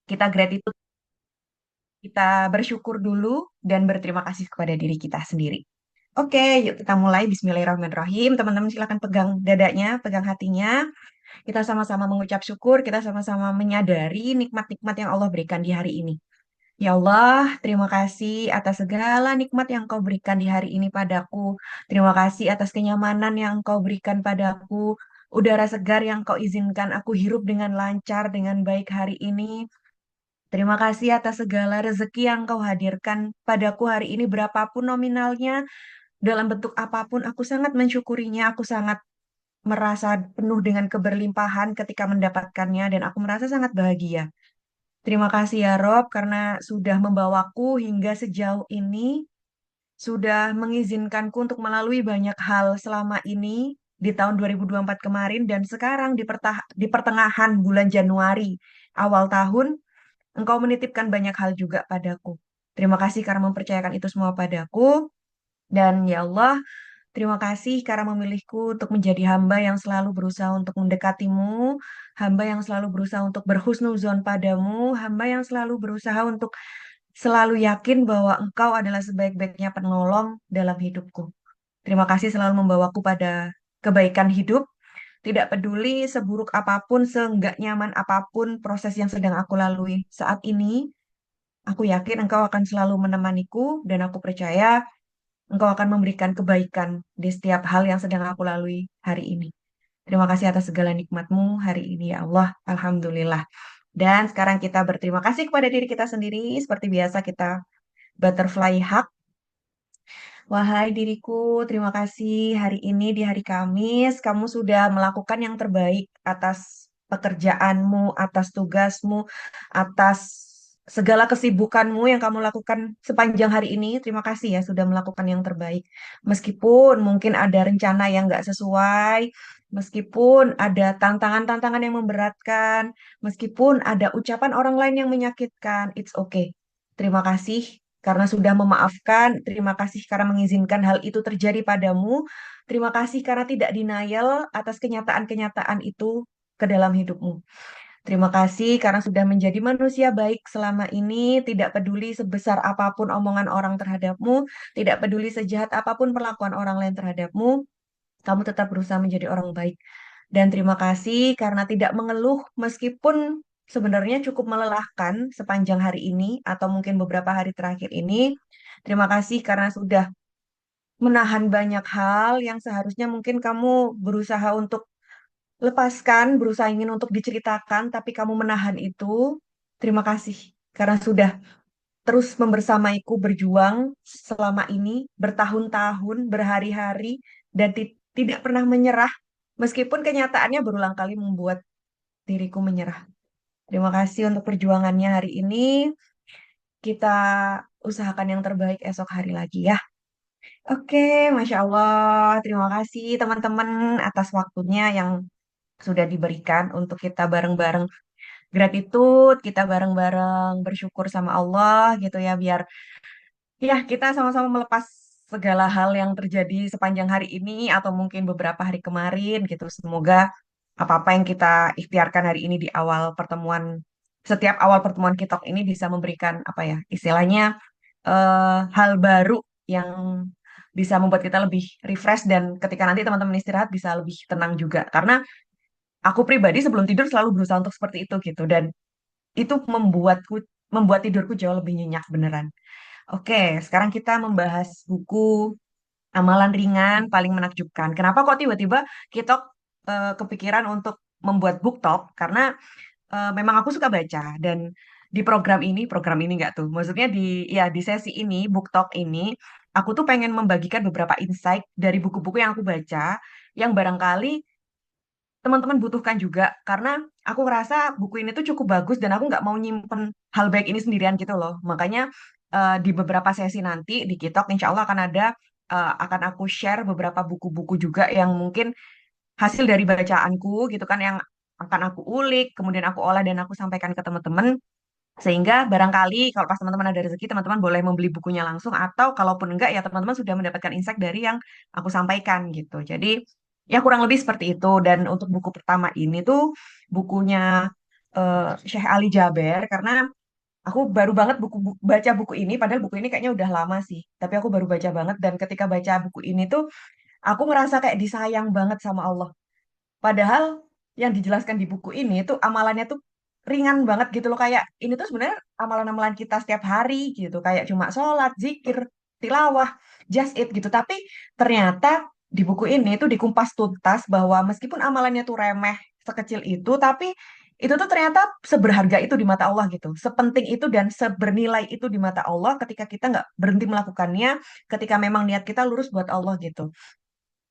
Kita gratitude, kita bersyukur dulu dan berterima kasih kepada diri kita sendiri. Oke, yuk kita mulai. Bismillahirrahmanirrahim. Teman-teman silakan pegang dadanya, pegang hatinya. Kita sama-sama mengucap syukur, kita sama-sama menyadari nikmat-nikmat yang Allah berikan di hari ini. Ya Allah, terima kasih atas segala nikmat yang Kau berikan di hari ini padaku. Terima kasih atas kenyamanan yang Kau berikan padaku. Udara segar yang Kau izinkan aku hirup dengan lancar, dengan baik hari ini. Terima kasih atas segala rezeki yang Kau hadirkan padaku hari ini, berapapun nominalnya, dalam bentuk apapun. Aku sangat mensyukurinya, aku sangat merasa penuh dengan keberlimpahan ketika mendapatkannya, dan aku merasa sangat bahagia. Terima kasih ya Rob, karena sudah membawaku hingga sejauh ini, sudah mengizinkanku untuk melalui banyak hal selama ini di tahun 2024 kemarin, dan sekarang di pertengahan bulan Januari, awal tahun, Engkau menitipkan banyak hal juga padaku. Terima kasih karena mempercayakan itu semua padaku, dan ya Allah, terima kasih karena memilihku untuk menjadi hamba yang selalu berusaha untuk mendekatimu, hamba yang selalu berusaha untuk berhusnuzon padamu, hamba yang selalu berusaha untuk selalu yakin bahwa Engkau adalah sebaik-baiknya penolong dalam hidupku. Terima kasih selalu membawaku pada kebaikan hidup, tidak peduli seburuk apapun, seenggak nyaman apapun proses yang sedang aku lalui saat ini. Aku yakin Engkau akan selalu menemaniku, dan aku percaya Engkau akan memberikan kebaikan di setiap hal yang sedang aku lalui hari ini. Terima kasih atas segala nikmat-Mu hari ini, ya Allah. Alhamdulillah. Dan sekarang kita berterima kasih kepada diri kita sendiri. Seperti biasa kita butterfly hug. Wahai diriku, terima kasih hari ini di hari Kamis. Kamu sudah melakukan yang terbaik atas pekerjaanmu, atas tugasmu, atas segala kesibukanmu yang kamu lakukan sepanjang hari ini. Terima kasih ya sudah melakukan yang terbaik. Meskipun mungkin ada rencana yang nggak sesuai, meskipun ada tantangan-tantangan yang memberatkan, meskipun ada ucapan orang lain yang menyakitkan, it's okay. Terima kasih karena sudah memaafkan. Terima kasih karena mengizinkan hal itu terjadi padamu. Terima kasih karena tidak denial atas kenyataan-kenyataan itu ke dalam hidupmu. Terima kasih karena sudah menjadi manusia baik selama ini, tidak peduli sebesar apapun omongan orang terhadapmu, tidak peduli sejahat apapun perlakuan orang lain terhadapmu, kamu tetap berusaha menjadi orang baik. Dan terima kasih karena tidak mengeluh meskipun sebenarnya cukup melelahkan sepanjang hari ini atau mungkin beberapa hari terakhir ini. Terima kasih karena sudah menahan banyak hal yang seharusnya mungkin kamu berusaha untuk lepaskan, berusaha ingin untuk diceritakan, tapi kamu menahan itu. Terima kasih karena sudah terus membersamaiku berjuang selama ini, bertahun-tahun, berhari-hari, dan tidak pernah menyerah, meskipun kenyataannya berulang kali membuat diriku menyerah. Terima kasih untuk perjuangannya hari ini. Kita usahakan yang terbaik esok hari lagi ya. Oke, Masya Allah. Terima kasih teman-teman atas waktunya yang sudah diberikan untuk kita bareng-bareng gratitude, kita bareng-bareng bersyukur sama Allah gitu ya, biar ya kita sama-sama melepas segala hal yang terjadi sepanjang hari ini atau mungkin beberapa hari kemarin gitu. Semoga apa-apa yang kita ikhtiarkan hari ini di awal pertemuan, setiap awal pertemuan kita ini bisa memberikan apa ya, istilahnya hal baru yang bisa membuat kita lebih refresh, dan ketika nanti teman-teman istirahat bisa lebih tenang juga. Karena aku pribadi sebelum tidur selalu berusaha untuk seperti itu gitu, dan itu membuat tidurku jauh lebih nyenyak beneran. Oke, sekarang kita membahas buku Amalan Ringan Paling Menakjubkan. Kenapa kok tiba-tiba kita kepikiran untuk membuat book talk? Karena memang aku suka baca, dan di program ini nggak tuh, maksudnya di sesi ini, book talk ini, aku tuh pengen membagikan beberapa insight dari buku-buku yang aku baca, yang barangkali teman-teman butuhkan juga, karena aku ngerasa buku ini tuh cukup bagus dan aku nggak mau nyimpen hal baik ini sendirian gitu loh. Makanya di beberapa sesi nanti di Kitok insya Allah akan ada, akan aku share beberapa buku-buku juga yang mungkin hasil dari bacaanku gitu kan, yang akan aku ulik, kemudian aku olah dan aku sampaikan ke teman-teman, sehingga barangkali kalau pas teman-teman ada rezeki, teman-teman boleh membeli bukunya langsung, atau kalaupun enggak ya teman-teman sudah mendapatkan insight dari yang aku sampaikan gitu. Jadi ya kurang lebih seperti itu. Dan untuk buku pertama ini tuh bukunya Syekh Ali Jaber karena aku baru banget baca buku ini, padahal buku ini kayaknya udah lama sih, tapi aku baru baca banget dan ketika baca buku ini tuh aku ngerasa kayak disayang banget sama Allah. Padahal yang dijelaskan di buku ini tuh amalannya tuh ringan banget gitu loh, kayak ini tuh sebenarnya amalan-amalan kita setiap hari gitu, kayak cuma sholat, zikir, tilawah, just it gitu. Tapi ternyata di buku ini tuh dikumpas tuntas bahwa meskipun amalannya tuh remeh sekecil itu, tapi itu tuh ternyata seberharga itu di mata Allah gitu, sepenting itu dan sebernilai itu di mata Allah ketika kita nggak berhenti melakukannya, ketika memang niat kita lurus buat Allah gitu.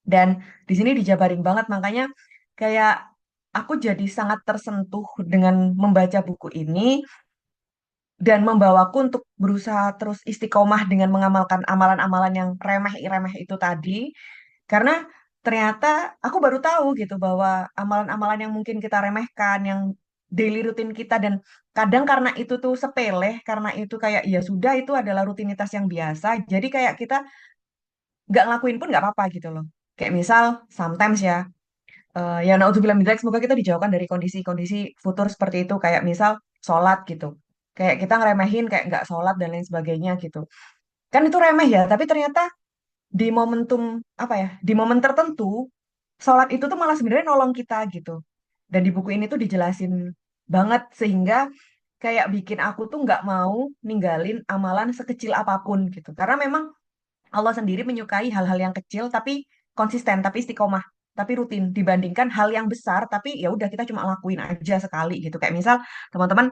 Dan di sini dijabarin banget, makanya kayak aku jadi sangat tersentuh dengan membaca buku ini dan membawaku untuk berusaha terus istiqomah dengan mengamalkan amalan-amalan yang remeh-remeh itu tadi. Karena ternyata aku baru tahu gitu bahwa amalan-amalan yang mungkin kita remehkan, yang daily rutin kita dan kadang karena itu tuh sepele, karena itu kayak ya sudah itu adalah rutinitas yang biasa. Jadi kayak kita nggak ngelakuin pun nggak apa-apa gitu loh. Kayak misal sometimes ya, ya naudzubillah min dzalik, semoga kita dijauhkan dari kondisi-kondisi futur seperti itu kayak misal sholat gitu, kayak kita ngeremehin kayak nggak sholat dan lain sebagainya gitu, kan itu remeh ya, tapi ternyata di momentum apa ya, di momen tertentu sholat itu tuh malah sebenarnya nolong kita gitu. Dan di buku ini tuh dijelasin banget sehingga kayak bikin aku tuh nggak mau ninggalin amalan sekecil apapun gitu, karena memang Allah sendiri menyukai hal-hal yang kecil tapi konsisten, tapi istiqomah, tapi rutin dibandingkan hal yang besar tapi ya udah kita cuma lakuin aja sekali gitu. Kayak misal teman-teman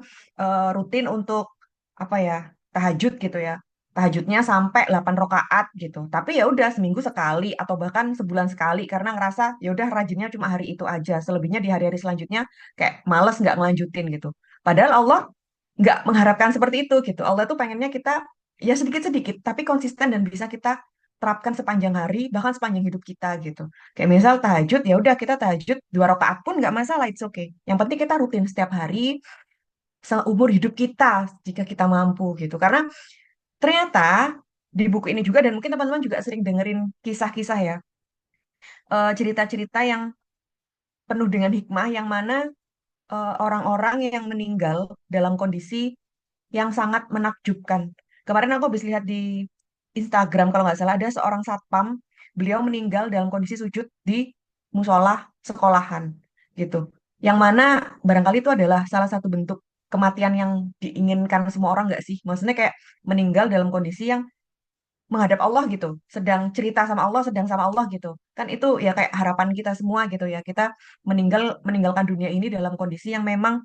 rutin untuk apa ya, tahajud gitu ya. Tahajudnya sampai 8 rakaat gitu. Tapi ya udah seminggu sekali atau bahkan sebulan sekali karena ngerasa ya udah rajinnya cuma hari itu aja. Selebihnya di hari-hari selanjutnya kayak males nggak ngelanjutin gitu. Padahal Allah nggak mengharapkan seperti itu gitu. Allah tuh pengennya kita ya sedikit-sedikit tapi konsisten dan bisa kita terapkan sepanjang hari bahkan sepanjang hidup kita gitu. Kayak misal tahajud ya udah kita tahajud 2 rakaat pun nggak masalah, it's okay. Yang penting kita rutin setiap hari seumur hidup kita jika kita mampu gitu. Karena ternyata di buku ini juga dan mungkin teman-teman juga sering dengerin kisah-kisah ya, cerita-cerita yang penuh dengan hikmah yang mana orang-orang yang meninggal dalam kondisi yang sangat menakjubkan. Kemarin aku habis lihat di Instagram kalau nggak salah ada seorang satpam, beliau meninggal dalam kondisi sujud di musola sekolahan gitu. Yang mana barangkali itu adalah salah satu bentuk kematian yang diinginkan semua orang nggak sih? Maksudnya kayak meninggal dalam kondisi yang menghadap Allah gitu, sedang cerita sama Allah, sedang sama Allah gitu. Kan itu ya kayak harapan kita semua gitu ya. Kita meninggalkan dunia ini dalam kondisi yang memang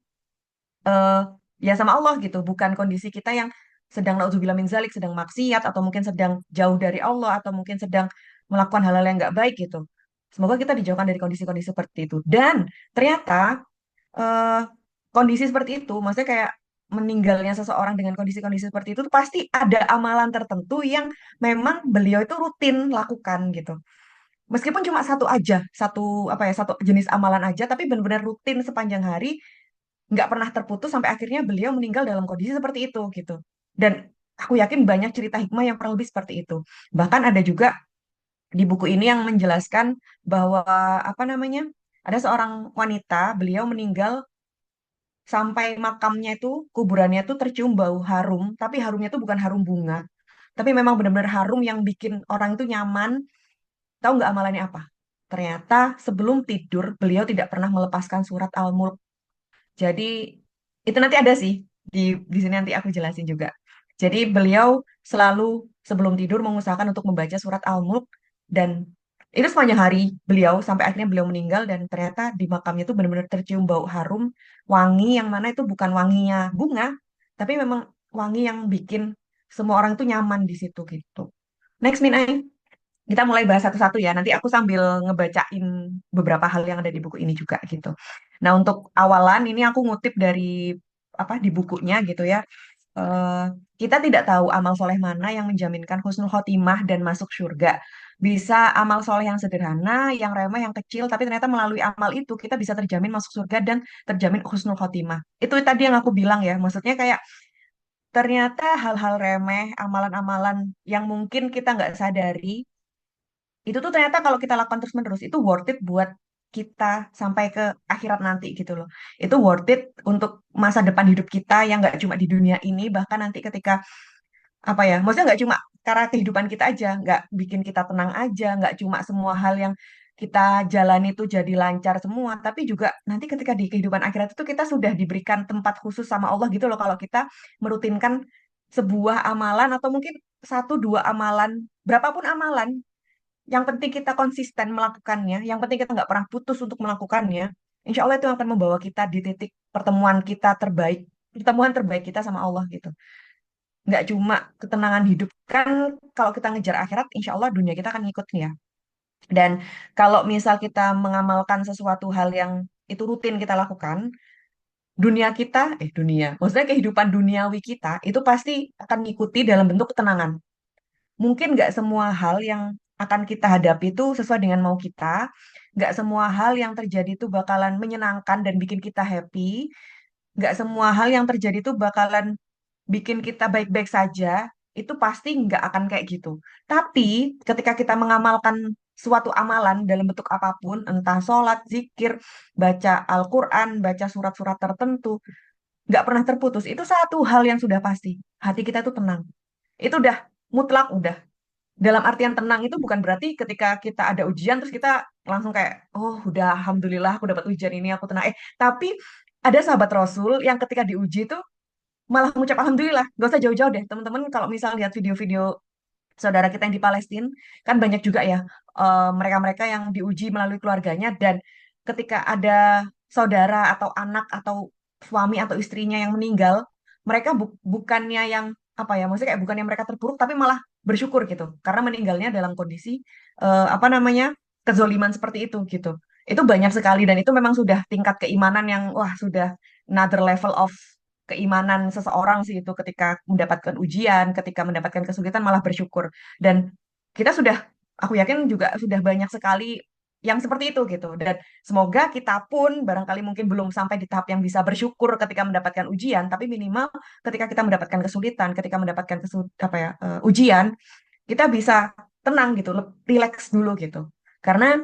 eh, ya sama Allah gitu, bukan kondisi kita yang sedang naudzubillah min zalik, sedang maksiat atau mungkin sedang jauh dari Allah atau mungkin sedang melakukan hal-hal yang nggak baik gitu. Semoga kita dijauhkan dari kondisi-kondisi seperti itu. Dan ternyata eh, kondisi seperti itu, maksudnya kayak meninggalnya seseorang dengan kondisi-kondisi seperti itu tuh pasti ada amalan tertentu yang memang beliau itu rutin lakukan gitu. Meskipun cuma satu aja, satu apa ya, satu jenis amalan aja, tapi benar-benar rutin sepanjang hari nggak pernah terputus sampai akhirnya beliau meninggal dalam kondisi seperti itu gitu. Dan aku yakin banyak cerita hikmah yang kurang lebih seperti itu. Bahkan ada juga di buku ini yang menjelaskan bahwa apa namanya, ada seorang wanita, beliau meninggal sampai makamnya itu, kuburannya itu tercium bau harum, tapi harumnya itu bukan harum bunga, tapi memang benar-benar harum yang bikin orang itu nyaman. Tahu nggak amalannya apa? Ternyata sebelum tidur beliau tidak pernah melepaskan surat Al-Mulk. Jadi itu nanti ada sih di sini nanti aku jelasin juga. Jadi beliau selalu sebelum tidur mengusahakan untuk membaca surat Al-Mulk dan itu sepanjang hari beliau sampai akhirnya beliau meninggal dan ternyata di makamnya itu benar-benar tercium bau harum, wangi yang mana itu bukan wanginya bunga, tapi memang wangi yang bikin semua orang tuh nyaman di situ gitu. Next, Minai, kita mulai bahas satu-satu ya. Nanti aku sambil ngebacain beberapa hal yang ada di buku ini juga gitu. Nah, untuk awalan ini aku ngutip dari apa di bukunya gitu ya. Eh, kita tidak tahu amal soleh mana yang menjaminkan husnul khotimah dan masuk surga. Bisa amal soleh yang sederhana, yang remeh, yang kecil, tapi ternyata melalui amal itu kita bisa terjamin masuk surga dan terjamin husnul khotimah. Itu tadi yang aku bilang ya. Maksudnya kayak ternyata hal-hal remeh, amalan-amalan yang mungkin kita nggak sadari itu tuh ternyata kalau kita lakukan terus-menerus itu worth it buat kita sampai ke akhirat nanti gitu loh. Itu worth it untuk masa depan hidup kita yang nggak cuma di dunia ini, bahkan nanti ketika apa ya, maksudnya nggak cuma karena kehidupan kita aja, nggak bikin kita tenang aja, nggak cuma semua hal yang kita jalani itu jadi lancar semua, tapi juga nanti ketika di kehidupan akhirat itu kita sudah diberikan tempat khusus sama Allah gitu loh kalau kita merutinkan sebuah amalan atau mungkin satu dua amalan, berapapun amalan, yang penting kita konsisten melakukannya, yang penting kita nggak pernah putus untuk melakukannya, insya Allah itu akan membawa kita di titik pertemuan kita terbaik, pertemuan terbaik kita sama Allah gitu. Nggak cuma ketenangan hidup kan, kalau kita ngejar akhirat insya Allah dunia kita akan ngikut ya. Dan kalau misal kita mengamalkan sesuatu hal yang itu rutin kita lakukan, dunia kita dunia maksudnya kehidupan duniawi kita itu pasti akan ngikuti dalam bentuk ketenangan. Mungkin nggak semua hal yang akan kita hadapi itu sesuai dengan mau kita, nggak semua hal yang terjadi itu bakalan menyenangkan dan bikin kita happy, nggak semua hal yang terjadi itu bakalan bikin kita baik-baik saja, itu pasti nggak akan kayak gitu. Tapi ketika kita mengamalkan suatu amalan dalam bentuk apapun, entah sholat, zikir, baca Al-Quran, baca surat-surat tertentu, nggak pernah terputus. Itu satu hal yang sudah pasti. Hati kita tuh tenang. Itu udah mutlak, udah. Dalam artian tenang itu bukan berarti ketika kita ada ujian terus kita langsung kayak, oh udah alhamdulillah aku dapat ujian ini aku tenang. Tapi ada sahabat Rasul yang ketika diuji itu malah mengucap alhamdulillah. Gak usah jauh-jauh deh, teman-teman. Kalau misal lihat video-video saudara kita yang di Palestina, kan banyak juga ya mereka-mereka yang diuji melalui keluarganya dan ketika ada saudara atau anak atau suami atau istrinya yang meninggal, mereka bukannya yang apa ya, maksudnya kayak bukannya mereka terpuruk, tapi malah bersyukur gitu, karena meninggalnya dalam kondisi apa namanya kezoliman seperti itu gitu. Itu banyak sekali dan itu memang sudah tingkat keimanan yang wah sudah another level of keimanan seseorang sih itu ketika mendapatkan ujian, ketika mendapatkan kesulitan malah bersyukur. Dan kita sudah, aku yakin juga sudah banyak sekali yang seperti itu gitu. Dan semoga kita pun barangkali mungkin belum sampai di tahap yang bisa bersyukur ketika mendapatkan ujian, tapi minimal ketika kita mendapatkan kesulitan, ketika mendapatkan apa ya, ujian, kita bisa tenang gitu, relax dulu gitu. Karena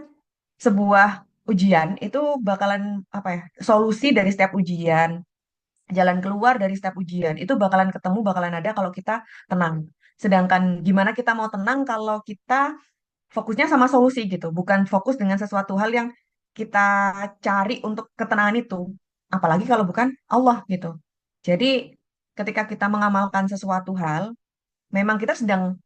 sebuah ujian itu bakalan apa ya, solusi dari setiap ujian, jalan keluar dari setiap ujian itu bakalan ketemu, bakalan ada kalau kita tenang. Sedangkan gimana kita mau tenang kalau kita fokusnya sama solusi gitu, bukan fokus dengan sesuatu hal yang kita cari untuk ketenangan itu. Apalagi kalau bukan Allah gitu. Jadi ketika kita mengamalkan sesuatu hal, memang kita sedang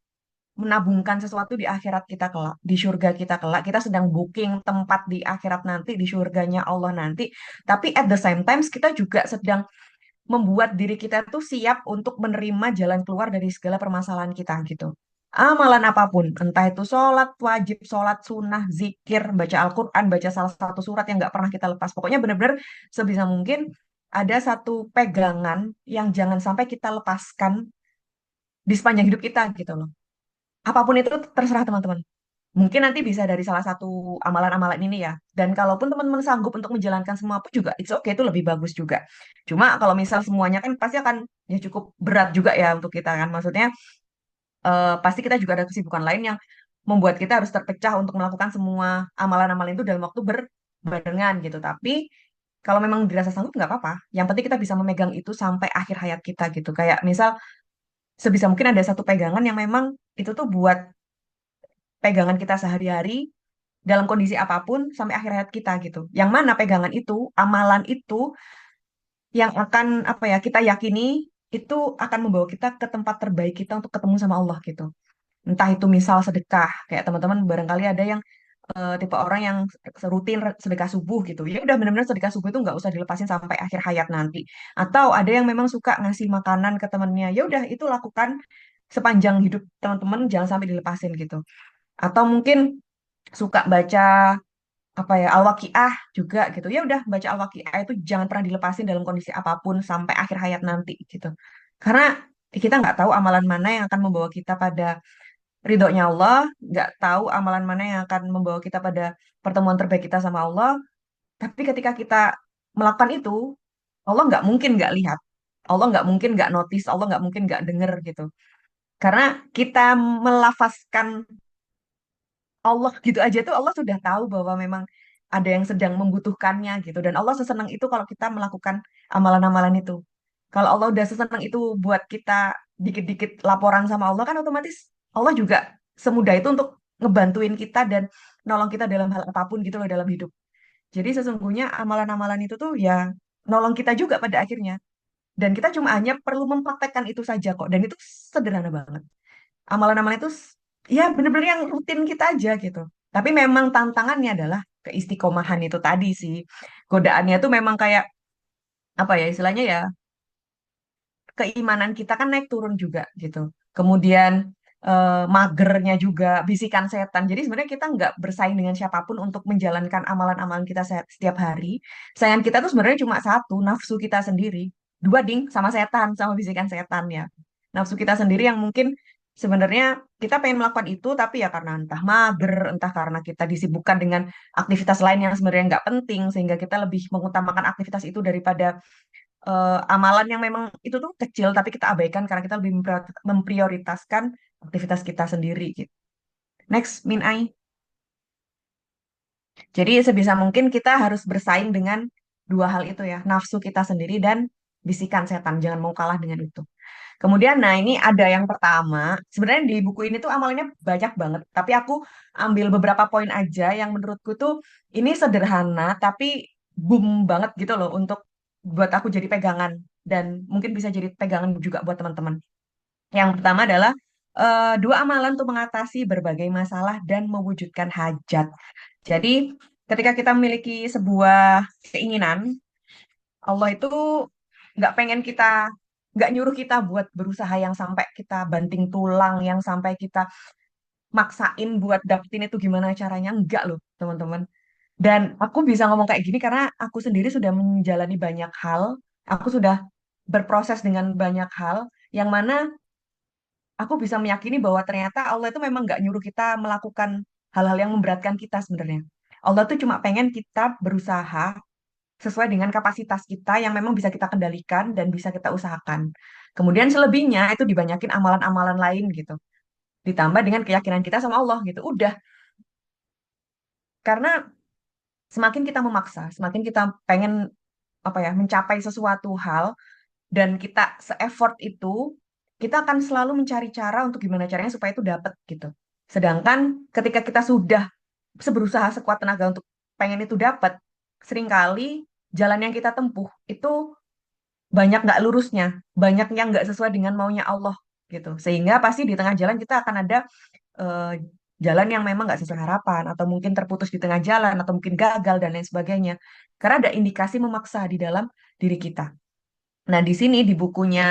menabungkan sesuatu di akhirat kita kelak, di surga kita kelak. Kita sedang booking tempat di akhirat nanti, di surganya Allah nanti. Tapi at the same time kita juga sedang membuat diri kita tuh siap untuk menerima jalan keluar dari segala permasalahan kita gitu. Amalan apapun, entah itu sholat wajib, sholat sunnah, zikir, baca Al-Quran, baca salah satu surat yang nggak pernah kita lepas. Pokoknya benar-benar sebisa mungkin ada satu pegangan yang jangan sampai kita lepaskan di sepanjang hidup kita gitu loh. Apapun itu terserah teman-teman. Mungkin nanti bisa dari salah satu amalan-amalan ini ya. Dan kalaupun teman-teman sanggup untuk menjalankan semua pun juga, it's okay, itu lebih bagus juga. Cuma kalau misal semuanya kan pasti akan ya cukup berat juga ya untuk kita kan. Maksudnya pasti kita juga ada kesibukan lain yang membuat kita harus terpecah untuk melakukan semua amalan-amalan itu dalam waktu berbarengan gitu. Tapi kalau memang dirasa sanggup nggak apa-apa. Yang penting kita bisa memegang itu sampai akhir hayat kita gitu. Kayak misal sebisa mungkin ada satu pegangan yang memang itu tuh buat pegangan kita sehari-hari dalam kondisi apapun sampai akhir hayat kita gitu. Yang mana pegangan itu, amalan itu yang akan apa ya kita yakini itu akan membawa kita ke tempat terbaik kita untuk ketemu sama Allah gitu. Entah itu misal sedekah, kayak teman-teman barangkali ada yang tipe orang yang rutin sedekah subuh gitu. Ya udah benar-benar sedekah subuh itu nggak usah dilepasin sampai akhir hayat nanti. Atau ada yang memang suka ngasih makanan ke temennya. Ya udah itu lakukan sepanjang hidup teman-teman, jangan sampai dilepasin gitu. Atau mungkin suka baca apa ya Al-Waqiah juga gitu. Ya udah baca Al-Waqiah itu jangan pernah dilepasin dalam kondisi apapun sampai akhir hayat nanti gitu. Karena kita nggak tahu amalan mana yang akan membawa kita pada ridhonya Allah, nggak tahu amalan mana yang akan membawa kita pada pertemuan terbaik kita sama Allah. Tapi ketika kita melakukan itu, Allah nggak mungkin nggak lihat. Allah nggak mungkin nggak notice, Allah nggak mungkin nggak denger gitu. Karena kita melafazkan Allah gitu aja tuh Allah sudah tahu bahwa memang ada yang sedang membutuhkannya gitu. Dan Allah sesenang itu kalau kita melakukan amalan-amalan itu. Kalau Allah udah sesenang itu buat kita dikit-dikit laporan sama Allah kan otomatis Allah juga semudah itu untuk ngebantuin kita dan nolong kita dalam hal apapun gitu loh dalam hidup. Jadi sesungguhnya amalan-amalan itu tuh ya nolong kita juga pada akhirnya. Dan kita cuma hanya perlu mempraktekkan itu saja kok. Dan itu sederhana banget. Amalan-amalan itu ya bener-bener yang rutin kita aja gitu. Tapi memang tantangannya adalah keistiqomahan itu tadi sih. Godaannya tuh memang kayak apa ya istilahnya ya keimanan kita kan naik turun juga gitu. Kemudian magernya juga, bisikan setan. Jadi sebenarnya kita nggak bersaing dengan siapapun untuk menjalankan amalan-amalan kita setiap hari. Saingan kita tuh sebenarnya cuma satu, nafsu kita sendiri. Dua ding, sama setan, sama bisikan setan ya. Nafsu kita sendiri yang mungkin sebenarnya kita pengen melakukan itu, tapi ya karena entah mager, entah karena kita disibukkan dengan aktivitas lain yang sebenarnya nggak penting, sehingga kita lebih mengutamakan aktivitas itu daripada amalan yang memang itu tuh kecil tapi kita abaikan karena kita lebih memprioritaskan aktivitas kita sendiri gitu. Next, Min Ai. Jadi sebisa mungkin kita harus bersaing dengan dua hal itu ya, nafsu kita sendiri dan bisikan setan. Jangan mau kalah dengan itu. Kemudian, nah ini ada yang pertama. Sebenarnya di buku ini tuh amalannya banyak banget. Tapi aku ambil beberapa poin aja yang menurutku tuh ini sederhana tapi boom banget gitu loh untuk buat aku jadi pegangan dan mungkin bisa jadi pegangan juga buat teman-teman. Yang pertama adalah dua amalan untuk mengatasi berbagai masalah dan mewujudkan hajat. Jadi ketika kita memiliki sebuah keinginan, Allah itu nggak pengen kita, nggak nyuruh kita buat berusaha yang sampai kita banting tulang, yang sampai kita maksain buat dapetin itu gimana caranya. Enggak loh, teman-teman. Dan aku bisa ngomong kayak gini karena aku sendiri sudah menjalani banyak hal, aku sudah berproses dengan banyak hal, yang mana aku bisa meyakini bahwa ternyata Allah itu memang nggak nyuruh kita melakukan hal-hal yang memberatkan kita sebenarnya. Allah tuh cuma pengen kita berusaha sesuai dengan kapasitas kita yang memang bisa kita kendalikan dan bisa kita usahakan. Kemudian selebihnya itu dibanyakin amalan-amalan lain gitu. Ditambah dengan keyakinan kita sama Allah gitu. Udah, karena semakin kita memaksa, semakin kita pengen apa ya, mencapai sesuatu hal dan kita se-effort itu, kita akan selalu mencari cara untuk gimana caranya supaya itu dapat gitu. Sedangkan ketika kita sudah seberusaha sekuat tenaga untuk pengen itu dapat, seringkali jalan yang kita tempuh itu banyak nggak lurusnya, banyak yang nggak sesuai dengan maunya Allah gitu. Sehingga pasti di tengah jalan kita akan ada eh, jalan yang memang nggak sesuai harapan, atau mungkin terputus di tengah jalan, atau mungkin gagal dan lain sebagainya. Karena ada indikasi memaksa di dalam diri kita. Nah, di sini di bukunya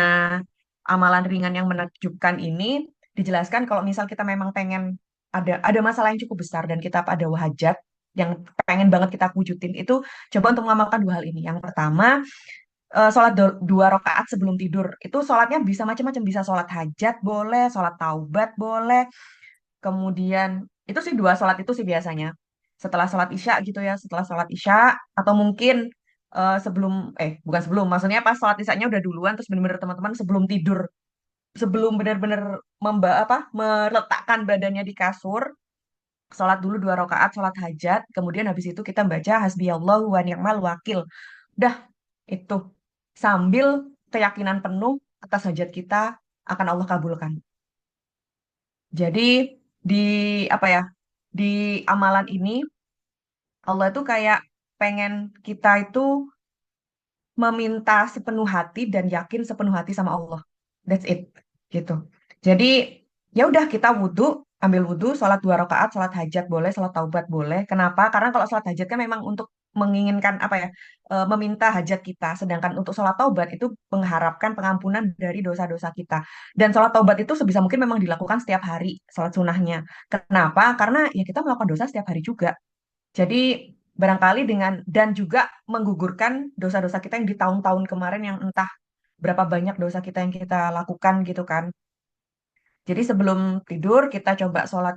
Amalan Ringan yang Menakjubkan ini dijelaskan kalau misal kita memang pengen ada masalah yang cukup besar dan kita ada hajat yang pengen banget kita wujudin itu coba untuk mengamalkan dua hal ini. Yang pertama, sholat dua rakaat sebelum tidur. Itu sholatnya bisa macam-macam, bisa sholat hajat boleh, sholat taubat boleh. Kemudian itu sih dua sholat itu sih biasanya. Setelah sholat isya gitu ya, setelah sholat isya atau mungkin sebelum bukan sebelum, maksudnya pas sholat isyanya udah duluan terus bener-bener teman-teman sebelum tidur, sebelum benar-benar meletakkan badannya di kasur, sholat dulu dua rakaat sholat hajat, kemudian habis itu kita baca hasbiyallahu wa ni'mal wakil. Udah itu sambil keyakinan penuh atas hajat kita akan Allah kabulkan. Jadi di apa ya? Di amalan ini Allah itu kayak pengen kita itu meminta sepenuh hati dan yakin sepenuh hati sama Allah. That's it. Gitu. Jadi ya udah kita wudhu, ambil wudhu, sholat dua rakaat, sholat hajat boleh, sholat taubat boleh. Kenapa? Karena kalau sholat hajat kan memang untuk menginginkan apa ya, meminta hajat kita. Sedangkan untuk sholat taubat itu mengharapkan pengampunan dari dosa-dosa kita. Dan sholat taubat itu sebisa mungkin memang dilakukan setiap hari, sholat sunahnya. Kenapa? Karena ya kita melakukan dosa setiap hari juga. Jadi barangkali dengan dan juga menggugurkan dosa-dosa kita yang di tahun-tahun kemarin yang entah berapa banyak dosa kita yang kita lakukan gitu kan. Jadi sebelum tidur kita coba sholat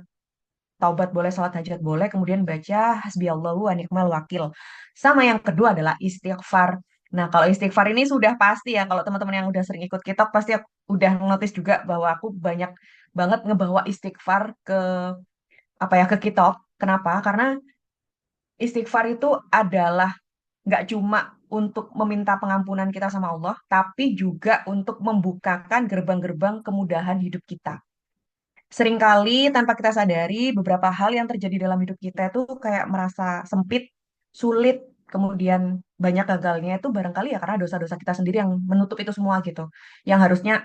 taubat boleh, sholat hajat boleh, kemudian baca hasbiyallahu wa ni'mal wakil. Sama yang kedua adalah istighfar. Nah, kalau istighfar ini sudah pasti ya, kalau teman-teman yang udah sering ikut kitab pasti udah notice juga bahwa aku banyak banget ngebawa istighfar ke apa ya ke kitab. Kenapa? Karena Istighfar itu adalah nggak cuma untuk meminta pengampunan kita sama Allah, tapi juga untuk membukakan gerbang-gerbang kemudahan hidup kita. Seringkali tanpa kita sadari, beberapa hal yang terjadi dalam hidup kita itu kayak merasa sempit, sulit, kemudian banyak gagalnya itu barangkali ya karena dosa-dosa kita sendiri yang menutup itu semua gitu. Yang harusnya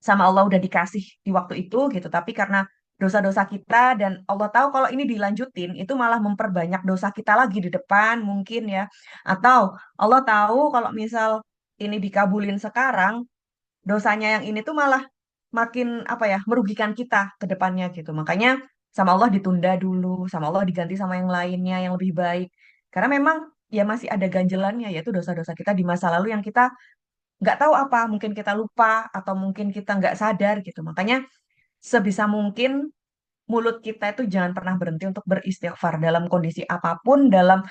sama Allah udah dikasih di waktu itu gitu, tapi karena dosa-dosa kita dan Allah tahu kalau ini dilanjutin itu malah memperbanyak dosa kita lagi di depan mungkin ya. Atau Allah tahu kalau misal ini dikabulin sekarang, dosanya yang ini tuh malah makin apa ya merugikan kita ke depannya gitu. Makanya sama Allah ditunda dulu, sama Allah diganti sama yang lainnya yang lebih baik. Karena memang ya masih ada ganjelannya yaitu dosa-dosa kita di masa lalu yang kita nggak tahu apa, mungkin kita lupa atau mungkin kita nggak sadar gitu. Makanya sebisa mungkin mulut kita itu jangan pernah berhenti untuk beristighfar dalam kondisi apapun, dalam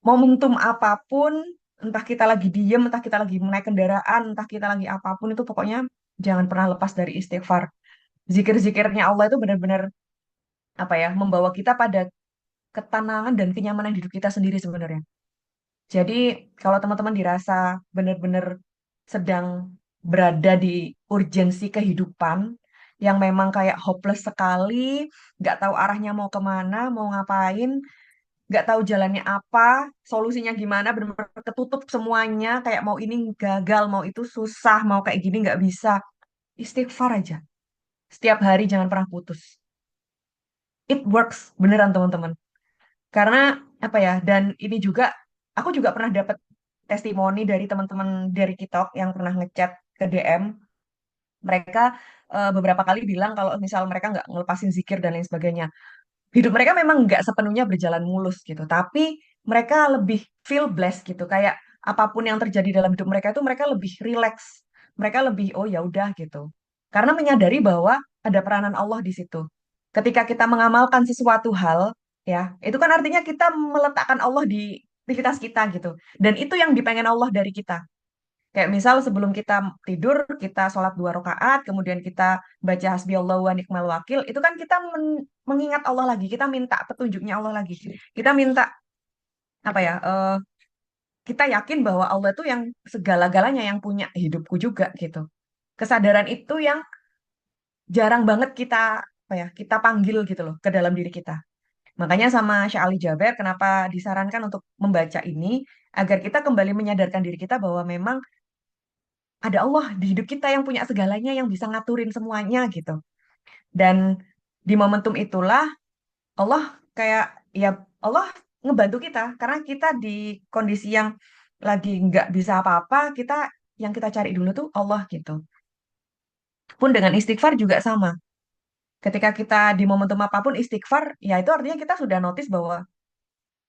momentum apapun, entah kita lagi diem, entah kita lagi naik kendaraan, entah kita lagi apapun itu pokoknya jangan pernah lepas dari istighfar. Zikir-zikirnya Allah itu benar-benar apa ya, membawa kita pada ketenangan dan kenyamanan hidup kita sendiri sebenarnya. Jadi kalau teman-teman dirasa benar-benar sedang berada di urgensi kehidupan yang memang kayak hopeless sekali, nggak tahu arahnya mau kemana, mau ngapain, nggak tahu jalannya apa, solusinya gimana, benar-benar ketutup semuanya, kayak mau ini gagal, mau itu susah, mau kayak gini nggak bisa. Istighfar aja. Setiap hari jangan pernah putus. It works, beneran teman-teman. Karena apa ya, dan ini juga, aku juga pernah dapat testimoni dari teman-teman dari TikTok yang pernah ngechat ke DM. Mereka beberapa kali bilang kalau misal mereka nggak ngelepasin zikir dan lain sebagainya. Hidup mereka memang nggak sepenuhnya berjalan mulus gitu, tapi mereka lebih feel blessed gitu. Kayak apapun yang terjadi dalam hidup mereka itu mereka lebih relax. Mereka lebih, oh ya udah gitu. Karena menyadari bahwa ada peranan Allah di situ. Ketika kita mengamalkan sesuatu hal, ya, itu kan artinya kita meletakkan Allah di aktivitas kita gitu. Dan itu yang dipengen Allah dari kita. Kayak misal sebelum kita tidur, kita sholat 2 rakaat, kemudian kita baca hasbi Allah wa ni'mal wakil, itu kan kita mengingat Allah lagi, kita minta petunjuknya Allah lagi. Kita minta apa ya? Kita yakin bahwa Allah itu yang segala-galanya yang punya hidupku juga gitu. Kesadaran itu yang jarang banget kita apa ya? Kita panggil gitu loh ke dalam diri kita. Makanya sama Syekh Ali Jaber kenapa disarankan untuk membaca ini agar kita kembali menyadarkan diri kita bahwa memang ada Allah di hidup kita yang punya segalanya yang bisa ngaturin semuanya gitu. Dan di momentum itulah Allah kayak ya Allah ngebantu kita karena kita di kondisi yang lagi nggak bisa apa-apa, kita yang kita cari dulu tuh Allah gitu. Pun dengan istighfar juga sama. Ketika kita di momentum apapun istighfar, ya itu artinya kita sudah notice bahwa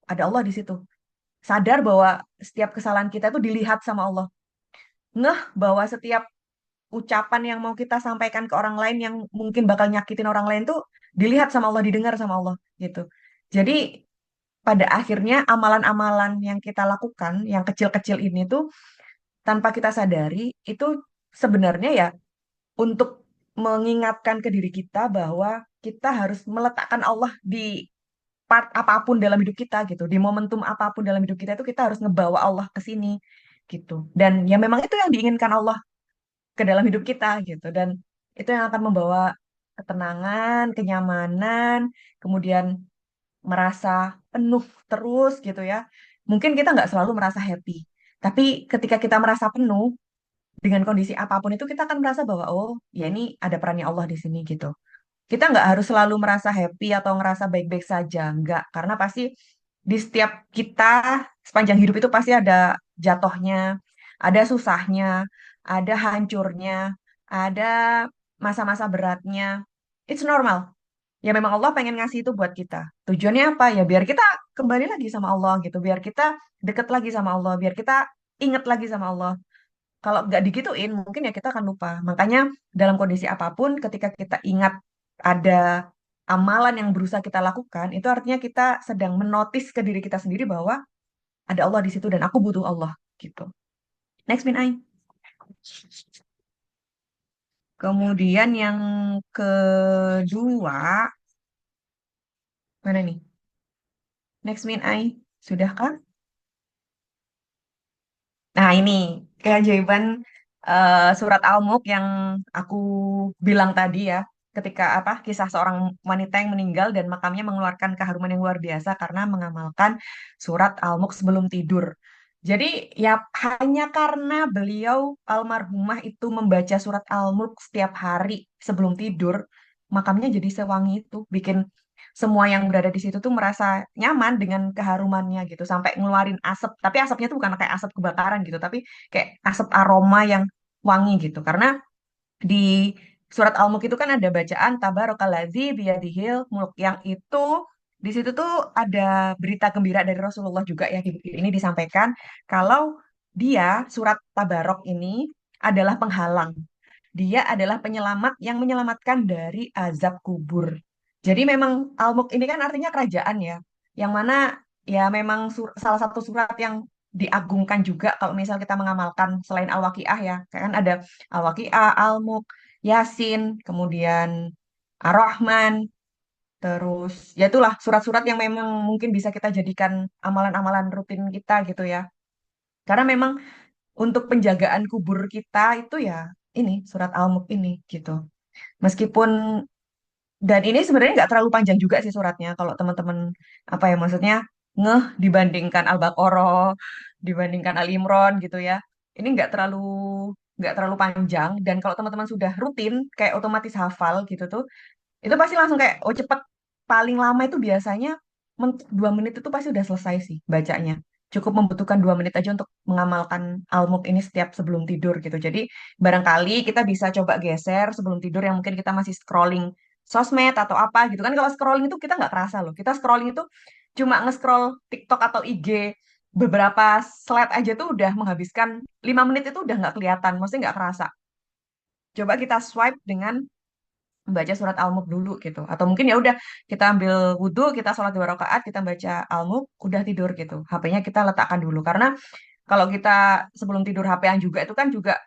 ada Allah di situ. Sadar bahwa setiap kesalahan kita itu dilihat sama Allah. Ngeh bahwa setiap ucapan yang mau kita sampaikan ke orang lain yang mungkin bakal nyakitin orang lain tuh dilihat sama Allah, didengar sama Allah gitu. Jadi pada akhirnya amalan-amalan yang kita lakukan, yang kecil-kecil ini tuh tanpa kita sadari itu sebenarnya ya untuk mengingatkan ke diri kita bahwa kita harus meletakkan Allah di part apapun dalam hidup kita gitu, di momentum apapun dalam hidup kita itu kita harus ngebawa Allah ke sini gitu. Dan ya memang itu yang diinginkan Allah ke dalam hidup kita gitu dan itu yang akan membawa ketenangan, kenyamanan, kemudian merasa penuh terus gitu ya. Mungkin kita nggak selalu merasa happy, tapi ketika kita merasa penuh dengan kondisi apapun itu kita akan merasa bahwa oh ya ini ada perannya Allah di sini gitu. Kita nggak harus selalu merasa happy atau ngerasa baik-baik saja, nggak. Karena pasti di setiap kita sepanjang hidup itu pasti ada jatuhnya, ada susahnya, ada hancurnya, ada masa-masa beratnya. It's normal. Ya memang Allah pengen ngasih itu buat kita. Tujuannya apa? Ya biar kita kembali lagi sama Allah gitu, biar kita deket lagi sama Allah, biar kita inget lagi sama Allah. Kalau nggak digituin, mungkin ya kita akan lupa. Makanya dalam kondisi apapun, ketika kita ingat ada amalan yang berusaha kita lakukan, itu artinya kita sedang menotis ke diri kita sendiri bahwa ada Allah di situ dan aku butuh Allah gitu. Next, Min Ai. Kemudian yang kedua, mana nih? Next min I. Sudahkah? Nah, ini keajaiban surat Al-Mulk yang aku bilang tadi ya. Ketika apa kisah seorang wanita yang meninggal dan makamnya mengeluarkan keharuman yang luar biasa karena mengamalkan surat Al-Mulk sebelum tidur. Jadi ya hanya karena beliau almarhumah itu membaca surat Al-Mulk setiap hari sebelum tidur, makamnya jadi sewangi itu, bikin semua yang berada di situ tuh merasa nyaman dengan keharumannya gitu sampai ngeluarin asap, tapi asapnya tuh bukan kayak asap kebakaran gitu, tapi kayak asap aroma yang wangi gitu. Karena di surat Al-Mulk itu kan ada bacaan tabarakalladzi biyadihil mulk, yang itu di situ tuh ada berita gembira dari Rasulullah juga ya, ini disampaikan kalau dia surat Tabarok ini adalah penghalang, dia adalah penyelamat yang menyelamatkan dari azab kubur. Jadi memang Al-Mulk ini kan artinya kerajaan ya, yang mana ya memang salah satu surat yang diagungkan juga kalau misal kita mengamalkan selain Al-Waqiah ya. Kayak kan ada Al-Waqiah, Al-Mulk, Yasin, kemudian Ar-Rahman, terus ya itulah surat-surat yang memang mungkin bisa kita jadikan amalan-amalan rutin kita gitu ya. Karena memang untuk penjagaan kubur kita itu ya ini surat Al-Mulk ini gitu. Meskipun dan ini sebenarnya nggak terlalu panjang juga sih suratnya kalau teman-teman apa ya maksudnya ngeh dibandingkan Al-Baqarah, dibandingkan Al-Imran gitu ya. Ini nggak terlalu panjang dan kalau teman-teman sudah rutin kayak otomatis hafal gitu tuh, itu pasti langsung kayak oh cepet. Paling lama itu biasanya 2 menit itu pasti udah selesai sih bacanya. Cukup membutuhkan 2 menit aja untuk mengamalkan Al-Mulk ini setiap sebelum tidur gitu. Jadi barangkali kita bisa coba geser sebelum tidur yang mungkin kita masih scrolling sosmed atau apa gitu kan. Kalau scrolling itu kita nggak kerasa loh. Kita scrolling itu cuma nge-scroll TikTok atau IG beberapa slide aja tuh udah menghabiskan 5 menit, itu udah nggak kelihatan, maksudnya nggak kerasa. Coba kita swipe dengan baca surat Al-Mulk dulu gitu. Atau mungkin ya udah kita ambil wudhu, kita sholat 2 rakaat, kita baca Al-Mulk, udah tidur gitu. HP-nya kita letakkan dulu. Karena kalau kita sebelum tidur HP-an juga itu kan juga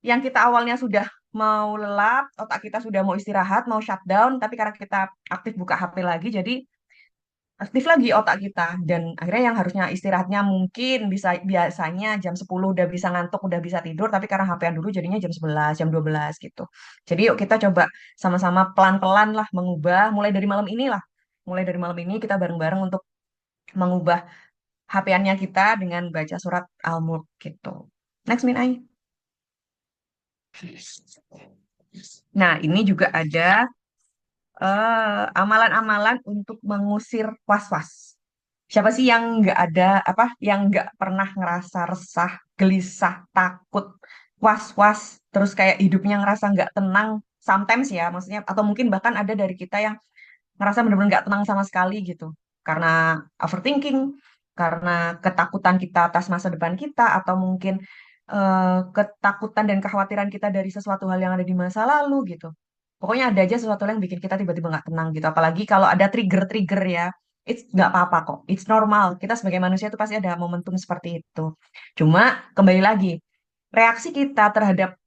yang kita awalnya sudah mau lelap, otak kita sudah mau istirahat, mau shutdown, tapi karena kita aktif buka HP lagi, jadi aktif lagi otak kita. Dan akhirnya yang harusnya istirahatnya mungkin bisa biasanya jam 10 udah bisa ngantuk, udah bisa tidur, tapi karena HP-an dulu jadinya jam 11, jam 12 gitu. Jadi yuk kita coba sama-sama pelan-pelan lah mengubah, mulai dari malam ini lah. Mulai dari malam ini kita bareng-bareng untuk mengubah HP-annya kita dengan baca surat Al-Mulk gitu. Next, Min Ai. Nah, ini juga ada amalan-amalan untuk mengusir was-was. Siapa sih yang nggak ada apa, yang nggak pernah ngerasa resah, gelisah, takut, was-was, terus kayak hidupnya ngerasa nggak tenang, sometimes ya, maksudnya atau mungkin bahkan ada dari kita yang ngerasa bener-bener nggak tenang sama sekali gitu, karena overthinking, karena ketakutan kita atas masa depan kita, atau mungkin ketakutan dan kekhawatiran kita dari sesuatu hal yang ada di masa lalu gitu. Pokoknya ada aja sesuatu yang bikin kita tiba-tiba nggak tenang gitu. Apalagi kalau ada trigger-trigger ya, it's nggak apa-apa kok. It's normal. Kita sebagai manusia itu pasti ada momentum seperti itu. Cuma kembali lagi, reaksi kita terhadap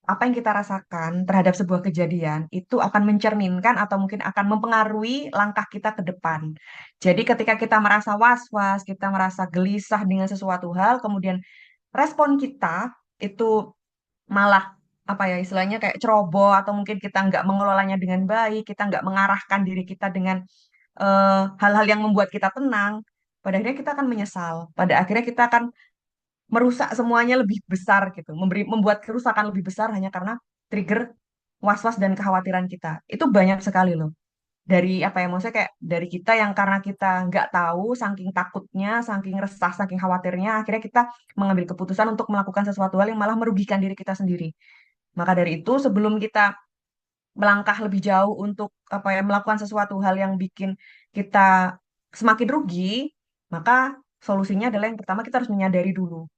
apa yang kita rasakan terhadap sebuah kejadian itu akan mencerminkan atau mungkin akan mempengaruhi langkah kita ke depan. Jadi ketika kita merasa was-was, kita merasa gelisah dengan sesuatu hal, kemudian respon kita itu malah apa ya istilahnya kayak ceroboh, atau mungkin kita nggak mengelolanya dengan baik, kita nggak mengarahkan diri kita dengan hal-hal yang membuat kita tenang, pada akhirnya kita akan menyesal. Pada akhirnya kita akan merusak semuanya lebih besar gitu, membuat kerusakan lebih besar hanya karena trigger was-was dan kekhawatiran kita. Itu banyak sekali loh. Dari apa ya, maksudnya kayak dari kita yang karena kita nggak tahu, saking takutnya, saking resah, saking khawatirnya, akhirnya kita mengambil keputusan untuk melakukan sesuatu hal yang malah merugikan diri kita sendiri. Maka dari itu, sebelum kita melangkah lebih jauh untuk apa ya melakukan sesuatu hal yang bikin kita semakin rugi, maka solusinya adalah yang pertama kita harus menyadari dulu.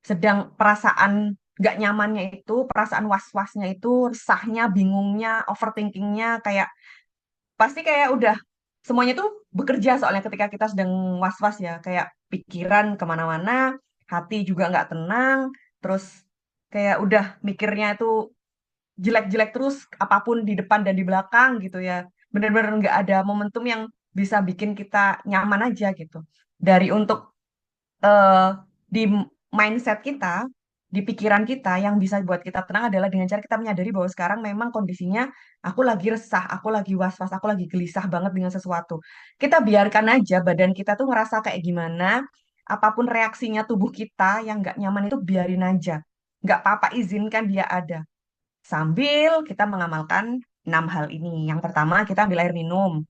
Sedang perasaan nggak nyamannya itu, perasaan was-wasnya itu, resahnya, bingungnya, overthinkingnya, kayak pasti kayak udah semuanya tuh bekerja soalnya ketika kita sedang was-was ya, kayak pikiran kemana-mana, hati juga nggak tenang, terus kayak udah mikirnya itu jelek-jelek terus apapun di depan dan di belakang gitu ya. Bener-bener nggak ada momentum yang bisa bikin kita nyaman aja gitu. Dari untuk eh, di mindset kita, di pikiran kita yang bisa buat kita tenang adalah dengan cara kita menyadari bahwa sekarang memang kondisinya aku lagi resah, aku lagi was-was, aku lagi gelisah banget dengan sesuatu. Kita biarkan aja badan kita tuh ngerasa kayak gimana, apapun reaksinya tubuh kita yang nggak nyaman itu biarin aja. Nggak apa-apa, izinkan dia ada. Sambil kita mengamalkan 6 hal ini. Yang pertama, kita ambil air minum.